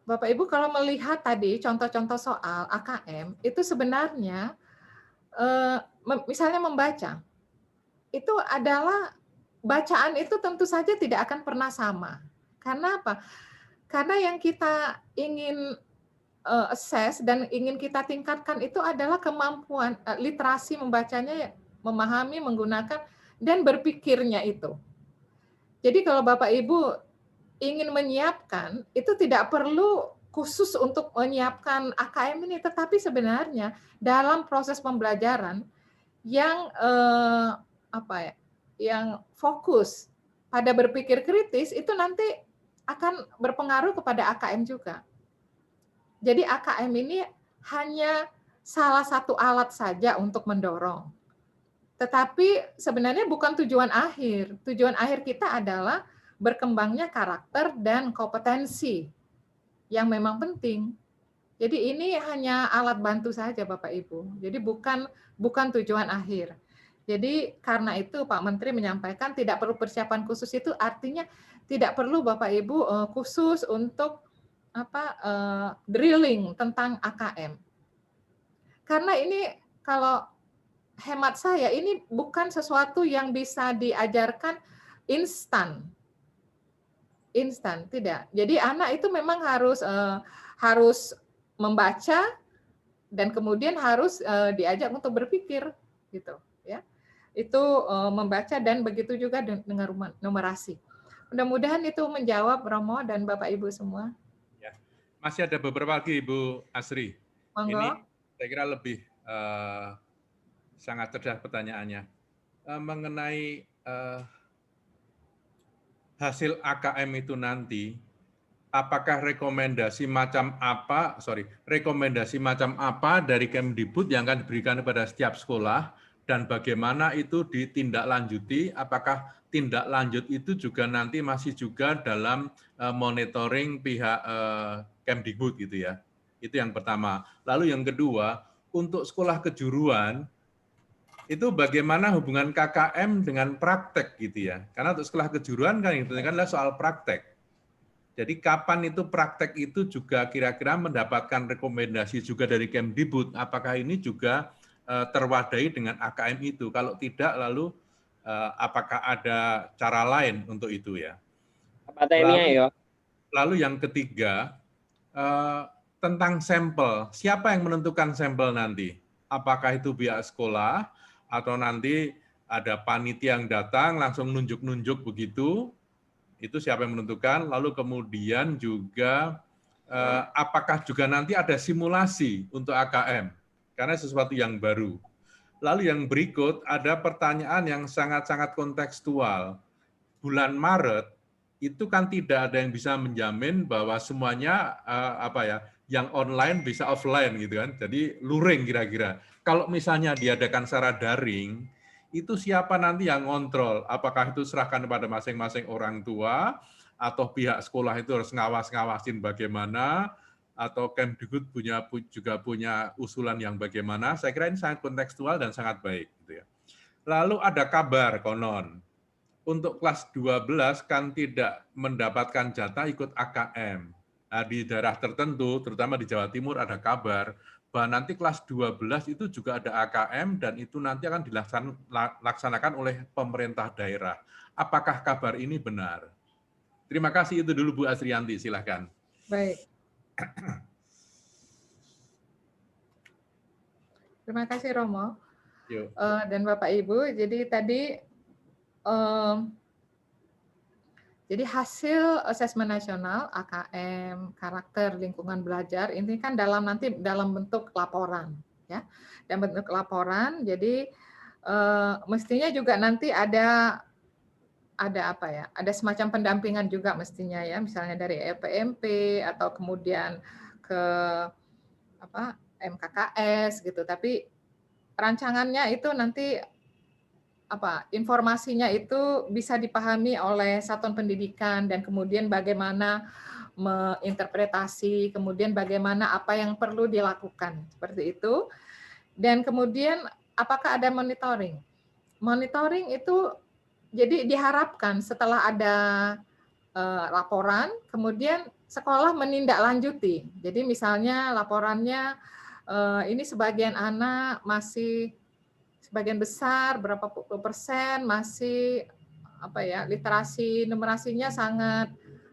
Bapak Ibu kalau melihat tadi contoh-contoh soal AKM itu sebenarnya misalnya membaca itu adalah bacaan itu tentu saja tidak akan pernah sama. Karena apa? Karena yang kita ingin assess dan ingin kita tingkatkan itu adalah kemampuan literasi membacanya, memahami, menggunakan, dan berpikirnya itu. Jadi kalau Bapak Ibu ingin menyiapkan, itu tidak perlu khusus untuk menyiapkan AKM ini, tetapi sebenarnya dalam proses pembelajaran yang yang fokus pada berpikir kritis itu nanti akan berpengaruh kepada AKM juga. Jadi AKM ini hanya salah satu alat saja untuk mendorong. Tetapi sebenarnya bukan tujuan akhir. Tujuan akhir kita adalah berkembangnya karakter dan kompetensi yang memang penting. Jadi ini hanya alat bantu saja Bapak Ibu. Jadi bukan tujuan akhir. Jadi karena itu Pak Menteri menyampaikan tidak perlu persiapan khusus, itu artinya tidak perlu Bapak Ibu khusus untuk drilling tentang AKM. Karena ini kalau hemat saya ini bukan sesuatu yang bisa diajarkan instan. Instan, tidak. Jadi anak itu memang harus membaca dan kemudian harus diajak untuk berpikir gitu ya. Itu membaca dan begitu juga dengan numerasi. Mudah-mudahan itu menjawab Romo dan Bapak Ibu semua. Ya. Masih ada beberapa lagi Ibu Asri. Monggo. Ini saya kira lebih sangat cerdas pertanyaannya. Mengenai hasil AKM itu nanti, apakah rekomendasi macam apa dari Kemdikbud yang akan diberikan kepada setiap sekolah, dan bagaimana itu ditindaklanjuti, apakah tindak lanjut itu juga nanti masih juga dalam monitoring pihak Kemdikbud gitu ya. Itu yang pertama. Lalu yang kedua, untuk sekolah kejuruan, itu bagaimana hubungan KKM dengan praktek gitu ya. Karena untuk sekolah kejuruan kan itu kan adalah soal praktek. Jadi kapan itu praktek itu juga kira-kira mendapatkan rekomendasi juga dari Kemdikbud, apakah ini juga terwadai dengan AKM itu. Kalau tidak, lalu apakah ada cara lain untuk itu ya. Lalu yang ketiga, tentang sampel. Siapa yang menentukan sampel nanti? Apakah itu pihak sekolah, atau nanti ada panitia yang datang langsung nunjuk-nunjuk begitu, itu siapa yang menentukan. Lalu kemudian juga apakah juga nanti ada simulasi untuk AKM, karena sesuatu yang baru. Lalu yang berikut ada pertanyaan yang sangat-sangat kontekstual. Bulan Maret itu kan tidak ada yang bisa menjamin bahwa semuanya yang online bisa offline gitu kan. Jadi luring kira-kira. Kalau misalnya diadakan secara daring, itu siapa nanti yang ngontrol? Apakah itu serahkan kepada masing-masing orang tua, atau pihak sekolah itu harus ngawasin bagaimana, atau Kemdikbud juga punya usulan yang bagaimana? Saya kira ini sangat kontekstual dan sangat baik. Gitu ya. Lalu ada kabar konon, untuk kelas 12 kan tidak mendapatkan jatah ikut AKM. Nah, di daerah tertentu, terutama di Jawa Timur ada kabar bahwa nanti kelas 12 itu juga ada AKM dan itu nanti akan dilaksanakan oleh pemerintah daerah. Apakah kabar ini benar? Terima kasih, itu dulu Bu Asrianti, silakan. Baik. Terima kasih Romo. Dan Bapak Ibu, jadi tadi jadi hasil asesmen nasional AKM karakter lingkungan belajar ini kan nanti dalam bentuk laporan ya. Dan bentuk laporan, jadi mestinya juga nanti ada semacam pendampingan juga mestinya ya, misalnya dari LPMP atau kemudian ke MKKS gitu. Tapi rancangannya itu nanti informasinya itu bisa dipahami oleh satuan pendidikan, dan kemudian bagaimana menginterpretasi, kemudian bagaimana apa yang perlu dilakukan seperti itu. Dan kemudian apakah ada monitoring? Monitoring itu jadi diharapkan setelah ada laporan, kemudian sekolah menindaklanjuti. Jadi misalnya laporannya ini sebagian anak masih, sebagian besar berapa puluh persen masih literasi numerasinya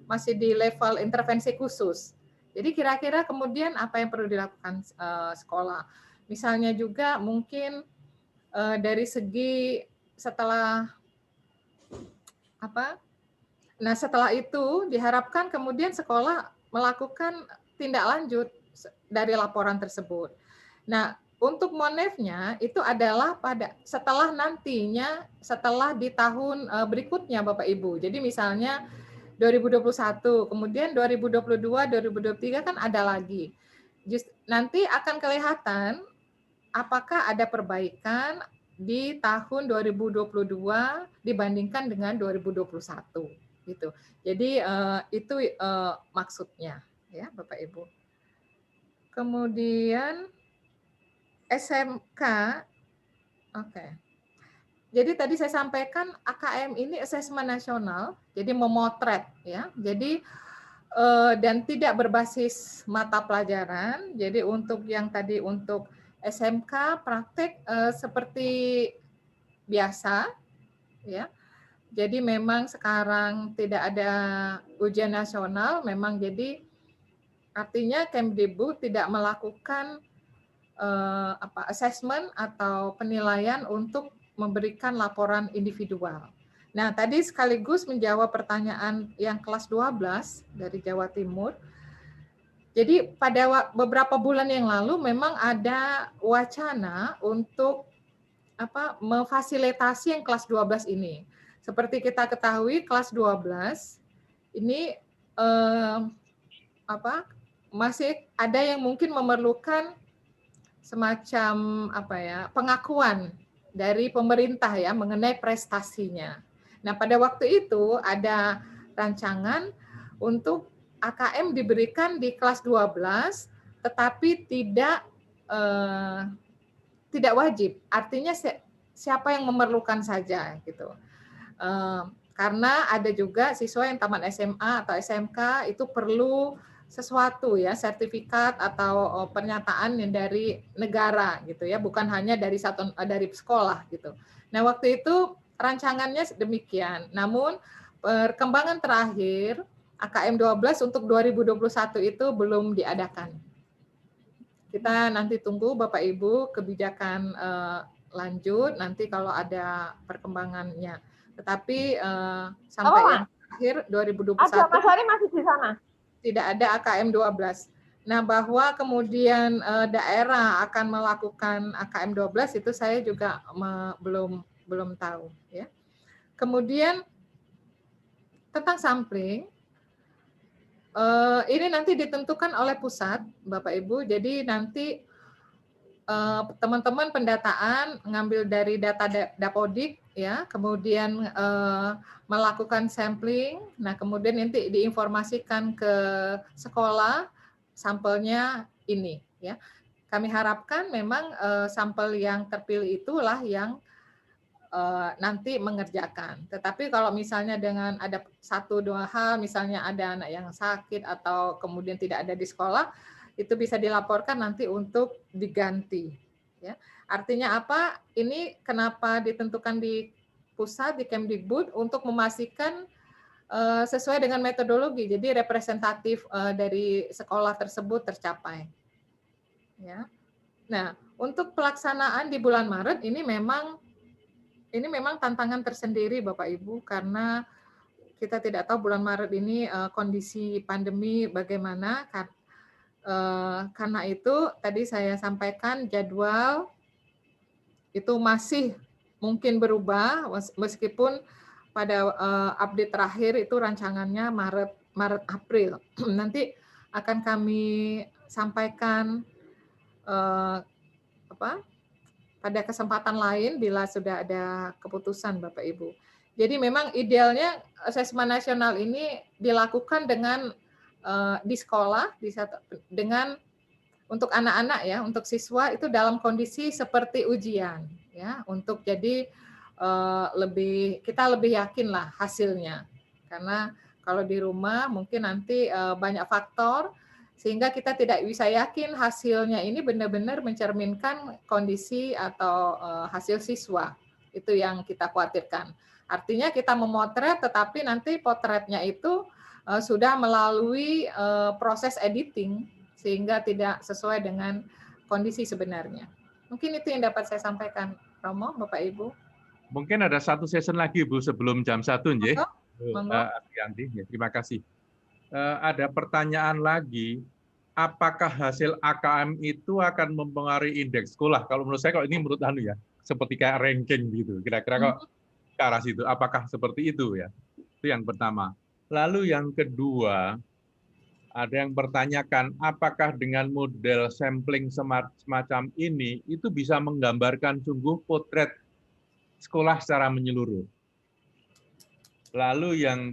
masih di level intervensi khusus. Jadi kira-kira kemudian apa yang perlu dilakukan sekolah? Misalnya juga mungkin dari segi setelah setelah itu diharapkan kemudian sekolah melakukan tindak lanjut dari laporan tersebut. Nah, untuk monefnya itu adalah setelah di tahun berikutnya Bapak Ibu. Jadi misalnya 2021, kemudian 2022, 2023 kan ada lagi. Nanti akan kelihatan apakah ada perbaikan di tahun 2022 dibandingkan dengan 2021 gitu. Jadi itu maksudnya ya Bapak Ibu. Kemudian SMK, oke. Jadi tadi saya sampaikan AKM ini asesmen nasional, jadi memotret ya. Jadi dan tidak berbasis mata pelajaran. Jadi untuk yang tadi untuk SMK praktek seperti biasa ya. Jadi memang sekarang tidak ada ujian nasional, memang jadi artinya Kemdikbud tidak melakukan assessment atau penilaian untuk memberikan laporan individual. Nah, tadi sekaligus menjawab pertanyaan yang kelas 12 dari Jawa Timur. Jadi pada beberapa bulan yang lalu memang ada wacana untuk memfasilitasi yang kelas 12 ini. Seperti kita ketahui kelas 12 ini masih ada yang mungkin memerlukan semacam pengakuan dari pemerintah ya mengenai prestasinya. Nah, pada waktu itu ada rancangan untuk AKM diberikan di kelas 12 tetapi tidak wajib. Artinya siapa yang memerlukan saja gitu. Karena ada juga siswa yang tamat SMA atau SMK itu perlu sesuatu ya, sertifikat atau pernyataan yang dari negara gitu ya, bukan hanya dari sekolah gitu. Nah, waktu itu rancangannya demikian. Namun perkembangan terakhir AKM 12 untuk 2021 itu belum diadakan. Kita nanti tunggu Bapak Ibu kebijakan lanjut nanti kalau ada perkembangannya. Tetapi sampai yang terakhir 2021 Mas Ari masih di sana. Tidak ada AKM 12. Nah, bahwa kemudian daerah akan melakukan AKM 12 itu saya juga belum tahu ya. Kemudian tentang sampling ini nanti ditentukan oleh pusat, Bapak Ibu. Jadi nanti teman-teman pendataan ngambil dari data Dapodik ya, kemudian melakukan sampling. Nah, kemudian nanti diinformasikan ke sekolah sampelnya ini ya. Kami harapkan memang sampel yang terpilih itulah yang nanti mengerjakan. Tetapi kalau misalnya dengan ada 1-2 hal, misalnya ada anak yang sakit atau kemudian tidak ada di sekolah, itu bisa dilaporkan nanti untuk diganti. Ya. Artinya apa? Ini kenapa ditentukan di pusat, di Kemdikbud, untuk memastikan sesuai dengan metodologi, jadi representatif dari sekolah tersebut tercapai. Ya. Nah, untuk pelaksanaan di bulan Maret ini memang tantangan tersendiri Bapak Ibu, karena kita tidak tahu bulan Maret ini kondisi pandemi bagaimana. Karena itu tadi saya sampaikan jadwal itu masih mungkin berubah meskipun pada update terakhir itu rancangannya Maret April. Nanti akan kami sampaikan pada kesempatan lain bila sudah ada keputusan Bapak Ibu. Jadi memang idealnya asesmen nasional ini dilakukan dengan di sekolah dengan untuk anak-anak ya, untuk siswa itu dalam kondisi seperti ujian ya, untuk jadi kita lebih yakin lah hasilnya. Karena kalau di rumah mungkin nanti banyak faktor sehingga kita tidak bisa yakin hasilnya ini benar-benar mencerminkan kondisi atau hasil siswa. Itu yang kita khawatirkan. Artinya kita memotret tetapi nanti potretnya itu sudah melalui proses editing sehingga tidak sesuai dengan kondisi sebenarnya. Mungkin itu yang dapat saya sampaikan, Romo, Bapak Ibu. Mungkin ada satu session lagi, Bu, sebelum jam 1, nggih. Terima kasih. Ada pertanyaan lagi, apakah hasil AKM itu akan mempengaruhi indeks sekolah? Kalau menurut saya, kalau ini menurut anu ya, seperti kayak ranking gitu. Kira-kira kok ke arah situ, apakah seperti itu ya? Itu yang pertama. Lalu yang kedua, ada yang bertanyakan apakah dengan model sampling semacam ini itu bisa menggambarkan sungguh potret sekolah secara menyeluruh. Lalu yang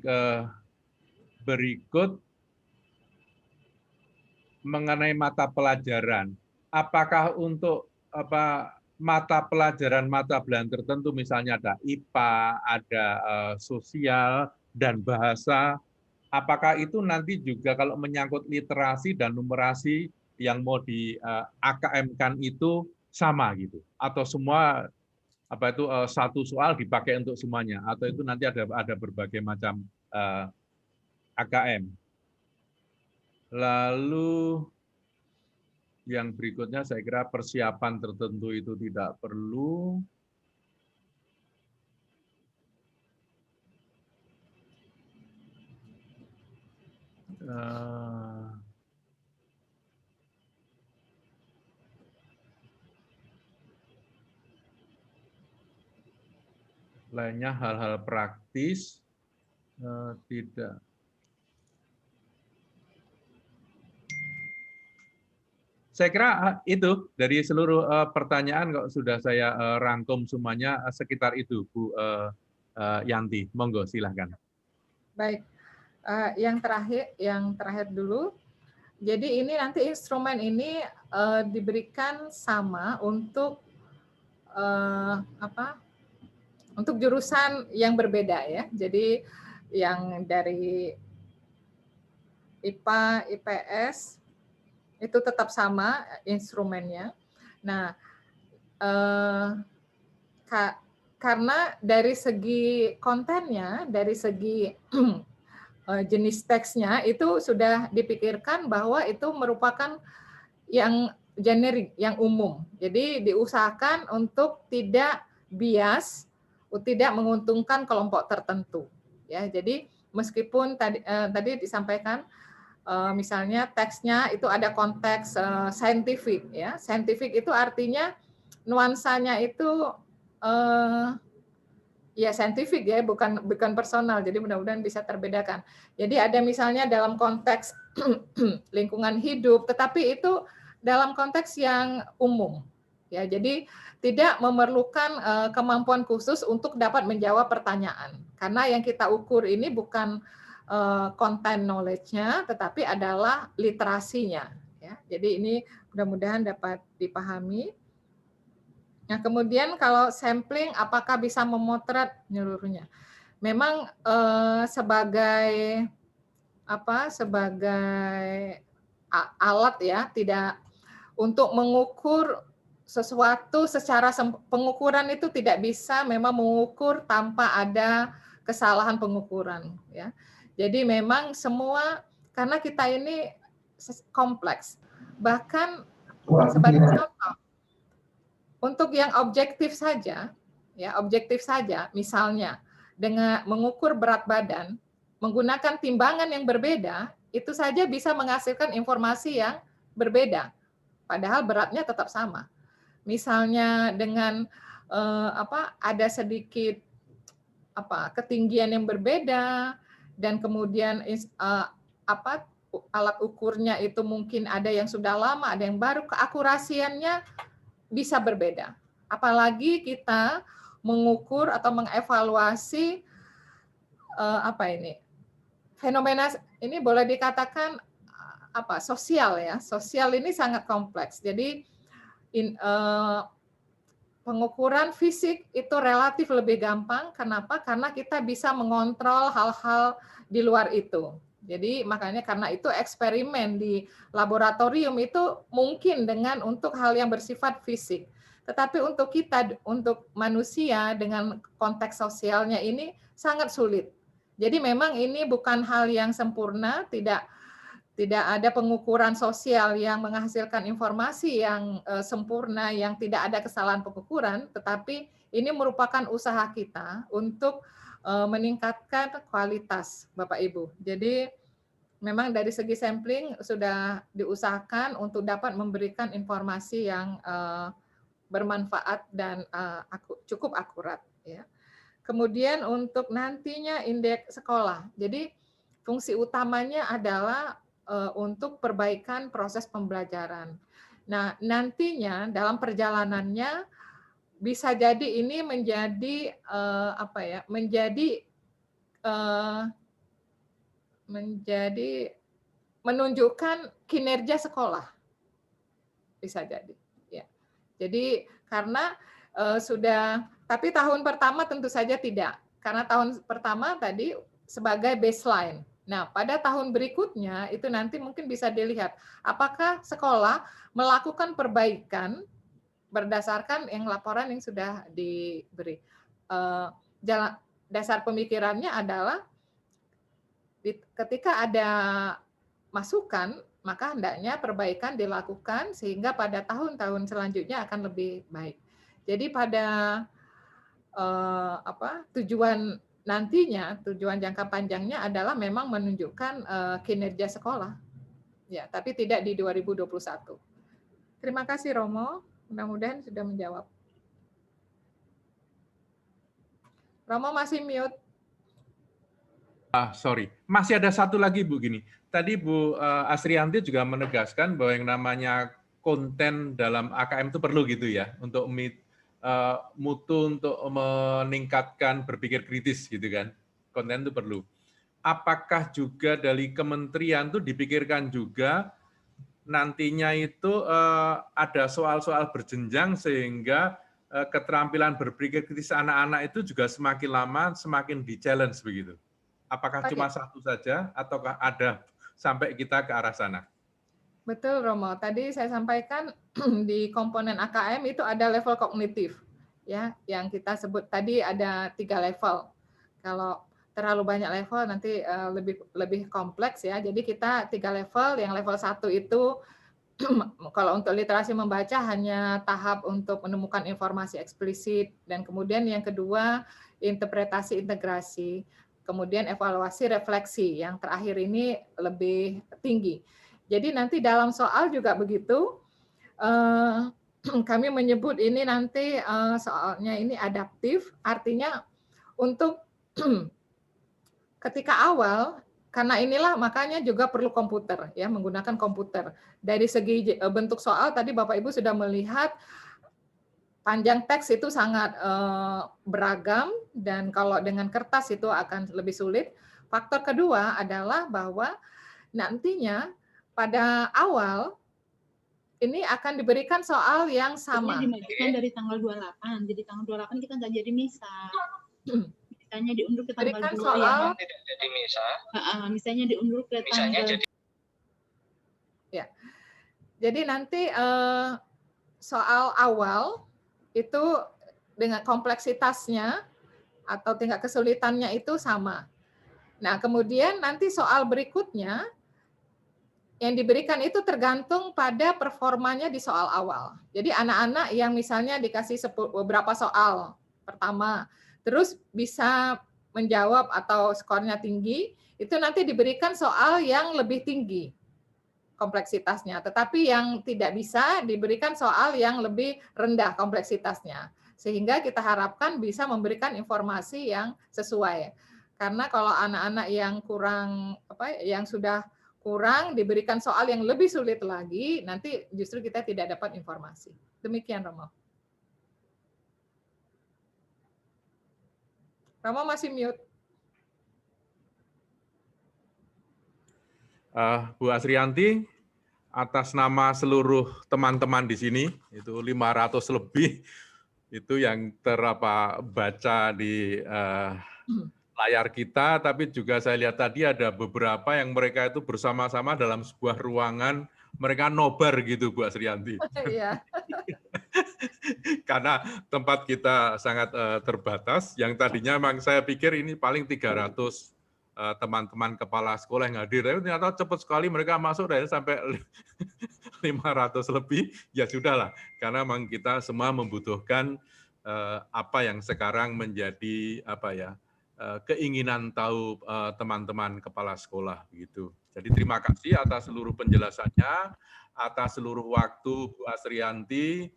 berikut, mengenai mata pelajaran. Apakah untuk mata pelajaran tertentu, misalnya ada IPA, ada sosial dan bahasa, apakah itu nanti juga kalau menyangkut literasi dan numerasi yang mau di AKM-kan itu sama gitu? Atau semua satu soal dipakai untuk semuanya, atau itu nanti ada berbagai macam AKM. Lalu yang berikutnya saya kira persiapan tertentu itu tidak perlu. Lainnya hal-hal praktis tidak. Saya kira itu dari seluruh pertanyaan kok sudah saya rangkum semuanya sekitar itu, Bu Yanti. Monggo silahkan. Baik, yang terakhir dulu. Jadi ini nanti instrumen ini diberikan sama untuk untuk jurusan yang berbeda ya. Jadi yang dari IPA, IPS itu tetap sama instrumennya. Nah, karena dari segi kontennya, dari segi jenis teksnya itu sudah dipikirkan bahwa itu merupakan yang generik, yang umum. Jadi diusahakan untuk tidak bias, tidak menguntungkan kelompok tertentu. Ya, jadi meskipun tadi disampaikan misalnya teksnya itu ada konteks saintifik, ya. Saintifik itu artinya nuansanya itu ya saintifik ya, bukan personal. Jadi mudah-mudahan bisa terbedakan. Jadi ada misalnya dalam konteks lingkungan hidup, tetapi itu dalam konteks yang umum. Ya, jadi tidak memerlukan kemampuan khusus untuk dapat menjawab pertanyaan. Karena yang kita ukur ini bukan content knowledge-nya, tetapi adalah literasinya. Ya, jadi ini mudah-mudahan dapat dipahami. Nah, kemudian kalau sampling, apakah bisa memotret menyeluruhnya? Memang sebagai alat ya, tidak untuk mengukur sesuatu secara pengukuran itu tidak bisa memang mengukur tanpa ada kesalahan pengukuran ya. Jadi memang semua, karena kita ini kompleks. Bahkan sebagai contoh, untuk yang objektif saja, ya objektif saja, misalnya dengan mengukur berat badan, menggunakan timbangan yang berbeda, itu saja bisa menghasilkan informasi yang berbeda, padahal beratnya tetap sama. Misalnya dengan ada sedikit ketinggian yang berbeda, dan kemudian alat ukurnya itu mungkin ada yang sudah lama, ada yang baru, keakurasiannya bisa berbeda. Apalagi kita mengukur atau mengevaluasi fenomena ini boleh dikatakan sosial ya. Sosial ini sangat kompleks. Jadi pengukuran fisik itu relatif lebih gampang. Kenapa? Karena kita bisa mengontrol hal-hal di luar itu. Jadi makanya karena itu eksperimen di laboratorium itu mungkin dengan untuk hal yang bersifat fisik. Tetapi untuk kita, untuk manusia dengan konteks sosialnya ini sangat sulit. Jadi memang ini bukan hal yang sempurna, tidak ada pengukuran sosial yang menghasilkan informasi yang sempurna, yang tidak ada kesalahan pengukuran, tetapi ini merupakan usaha kita untuk meningkatkan kualitas, Bapak Ibu. Jadi memang dari segi sampling sudah diusahakan untuk dapat memberikan informasi yang bermanfaat dan cukup akurat. Ya. Kemudian untuk nantinya indeks sekolah. Jadi fungsi utamanya adalah untuk perbaikan proses pembelajaran. Nah, nantinya dalam perjalanannya bisa jadi ini menjadi menjadi menunjukkan kinerja sekolah. Bisa jadi. Ya. Jadi karena tapi tahun pertama tentu saja tidak. Karena tahun pertama tadi sebagai baseline. Nah, pada tahun berikutnya itu nanti mungkin bisa dilihat apakah sekolah melakukan perbaikan berdasarkan yang laporan yang sudah diberi. Dasar pemikirannya adalah ketika ada masukan, maka hendaknya perbaikan dilakukan sehingga pada tahun-tahun selanjutnya akan lebih baik. Jadi pada tujuan nantinya, tujuan jangka panjangnya adalah memang menunjukkan kinerja sekolah. Ya, tapi tidak di 2021. Terima kasih Romo, mudah-mudahan sudah menjawab. Romo masih mute. Sorry, masih ada satu lagi Bu gini. Tadi Bu Asrianti juga menegaskan bahwa yang namanya konten dalam AKM itu perlu gitu ya, untuk mutu, untuk meningkatkan berpikir kritis gitu kan. Konten itu perlu. Apakah juga dari kementerian itu dipikirkan juga nantinya itu ada soal-soal berjenjang sehingga keterampilan berpikir kritis anak-anak itu juga semakin lama semakin di-challenge begitu? Apakah cuma satu saja ataukah ada sampai kita ke arah sana? Betul Romo, tadi saya sampaikan di komponen AKM itu ada level kognitif ya, yang kita sebut tadi ada 3 level. Kalau terlalu banyak level nanti lebih kompleks ya. Jadi kita 3 level, yang level 1 itu kalau untuk literasi membaca hanya tahap untuk menemukan informasi eksplisit, dan kemudian yang kedua interpretasi integrasi, kemudian evaluasi refleksi, yang terakhir ini lebih tinggi. Jadi nanti dalam soal juga begitu, kami menyebut ini nanti soalnya ini adaptif, artinya untuk ketika awal, karena inilah makanya juga perlu komputer, ya, menggunakan komputer. Dari segi bentuk soal tadi Bapak Ibu sudah melihat panjang teks itu sangat beragam, dan kalau dengan kertas itu akan lebih sulit. Faktor kedua adalah bahwa nantinya pada awal ini akan diberikan soal yang sama. Dimajukan dari tanggal 28, jadi tanggal 28 kita nggak jadi misa. Misalnya diundur ke tanggal 2 soal, ya. Tidak jadi misa. Misalnya diundur ke tanggal. Ya. Jadi nanti soal awal itu dengan kompleksitasnya atau tingkat kesulitannya itu sama. Nah, kemudian nanti soal berikutnya yang diberikan itu tergantung pada performanya di soal awal. Jadi anak-anak yang misalnya dikasih beberapa soal pertama, terus bisa menjawab atau skornya tinggi, itu nanti diberikan soal yang lebih tinggi kompleksitasnya. Tetapi yang tidak bisa diberikan soal yang lebih rendah kompleksitasnya. Sehingga kita harapkan bisa memberikan informasi yang sesuai. Karena kalau anak-anak yang kurang yang sudah kurang diberikan soal yang lebih sulit lagi, nanti justru kita tidak dapat informasi. Demikian Romo. Romo masih mute. Bu Asrianti, atas nama seluruh teman-teman di sini, itu 500 lebih, itu yang baca di layar kita, tapi juga saya lihat tadi ada beberapa yang mereka itu bersama-sama dalam sebuah ruangan, mereka nobar gitu Bu Asrianti. Iya. Karena tempat kita sangat terbatas, yang tadinya memang saya pikir ini paling 300 teman-teman kepala sekolah yang hadir, tapi ternyata cepat sekali mereka masuk dari sampai 500 lebih, ya sudahlah, karena memang kita semua membutuhkan apa yang sekarang menjadi keinginan tahu teman-teman kepala sekolah gitu. Jadi terima kasih atas seluruh penjelasannya, atas seluruh waktu Bu Asrianti,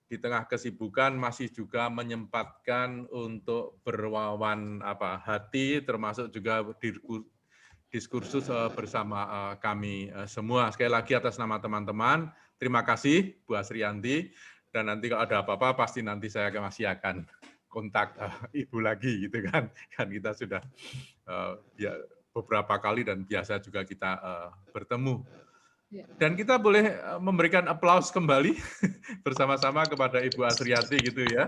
di tengah kesibukan masih juga menyempatkan untuk berwawan hati, termasuk juga diskursus bersama kami semua. Sekali lagi atas nama teman-teman, terima kasih Bu Asrianti, dan nanti kalau ada apa-apa pasti nanti saya masih akan kontak Ibu lagi gitu kan kita sudah beberapa kali dan biasa juga kita bertemu. Ya. Dan kita boleh memberikan aplaus kembali bersama-sama kepada Ibu Asrianti gitu ya.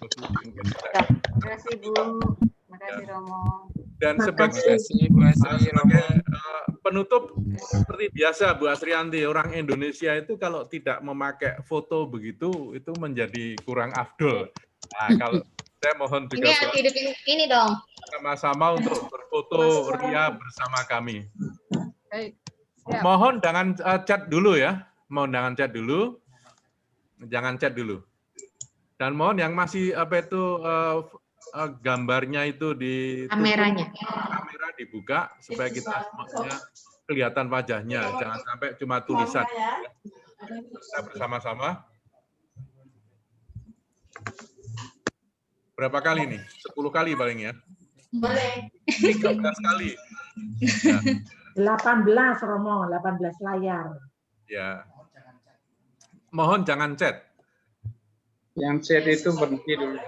Terima kasih Bu, terima kasih Romo. Dan sebagai penutup seperti biasa Bu Asrianti, orang Indonesia itu kalau tidak memakai foto begitu itu menjadi kurang afdol. Nah, kalau saya mohon juga Ini hidup ini dong. sama-sama untuk berfoto ria bersama kami. Baik. Siap. Mohon jangan chat dulu ya. Mohon jangan chat dulu. Jangan chat dulu. Dan mohon yang masih apa itu gambarnya itu di Kameranya. kamera dibuka supaya kita semuanya kelihatan wajahnya. Jangan sampai cuma tulisan. Kita bersama-sama. Berapa kali nih? 10 kali paling ya? Boleh. 13 kali. Ya. 18 Romo, 18 layar. Ya. Mohon jangan chat. Yang chat itu berhenti dulu.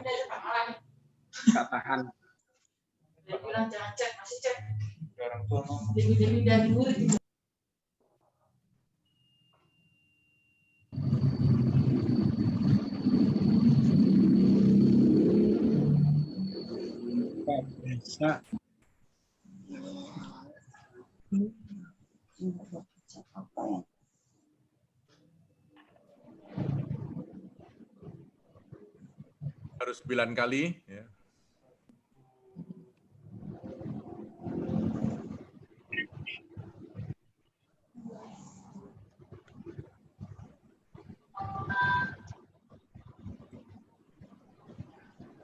Tak tahan. Tak bisa. Harus 9 kali. Ya.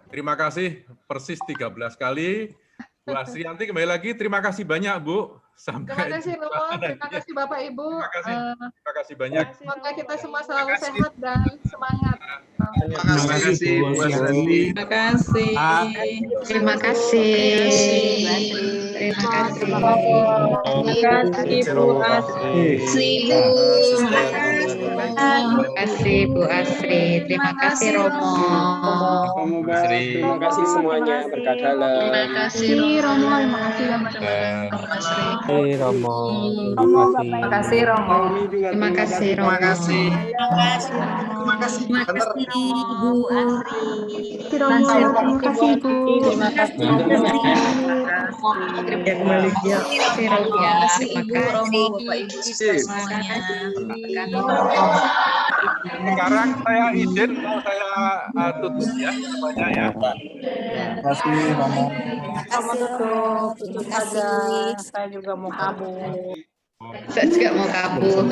Terima kasih, persis 13 kali. Bu Asrianti kembali lagi, terima kasih banyak Bu. Terima kasih Romo, terima kasih Bapak Ibu. Terima kasih banyak. Semoga kita semua selalu sehat dan semangat. Terima kasih Bu Asrianti. Terima kasih. Terima kasih. Terima kasih. Terima kasih Bu Asri. Terima kasih Bu Asri. Terima kasih Romo. Terima kasih semuanya, berkat dalam. Terima kasih Romo. Terima kasih Romo. Terima kasih Romo. Terima kasih Romo. Terima kasih. Terima kasih Bu Asri. Terima kasih Bu. Terima kasih kembali. Terima kasih Romo. Terima kasih Bapak Ibu semuanya. Sekarang saya izin mau saya tutup ya semuanya ya. Terima kasih Romo. Romo tutup. Terima kasih. Saya juga mau kabur. Saya juga mau kabur.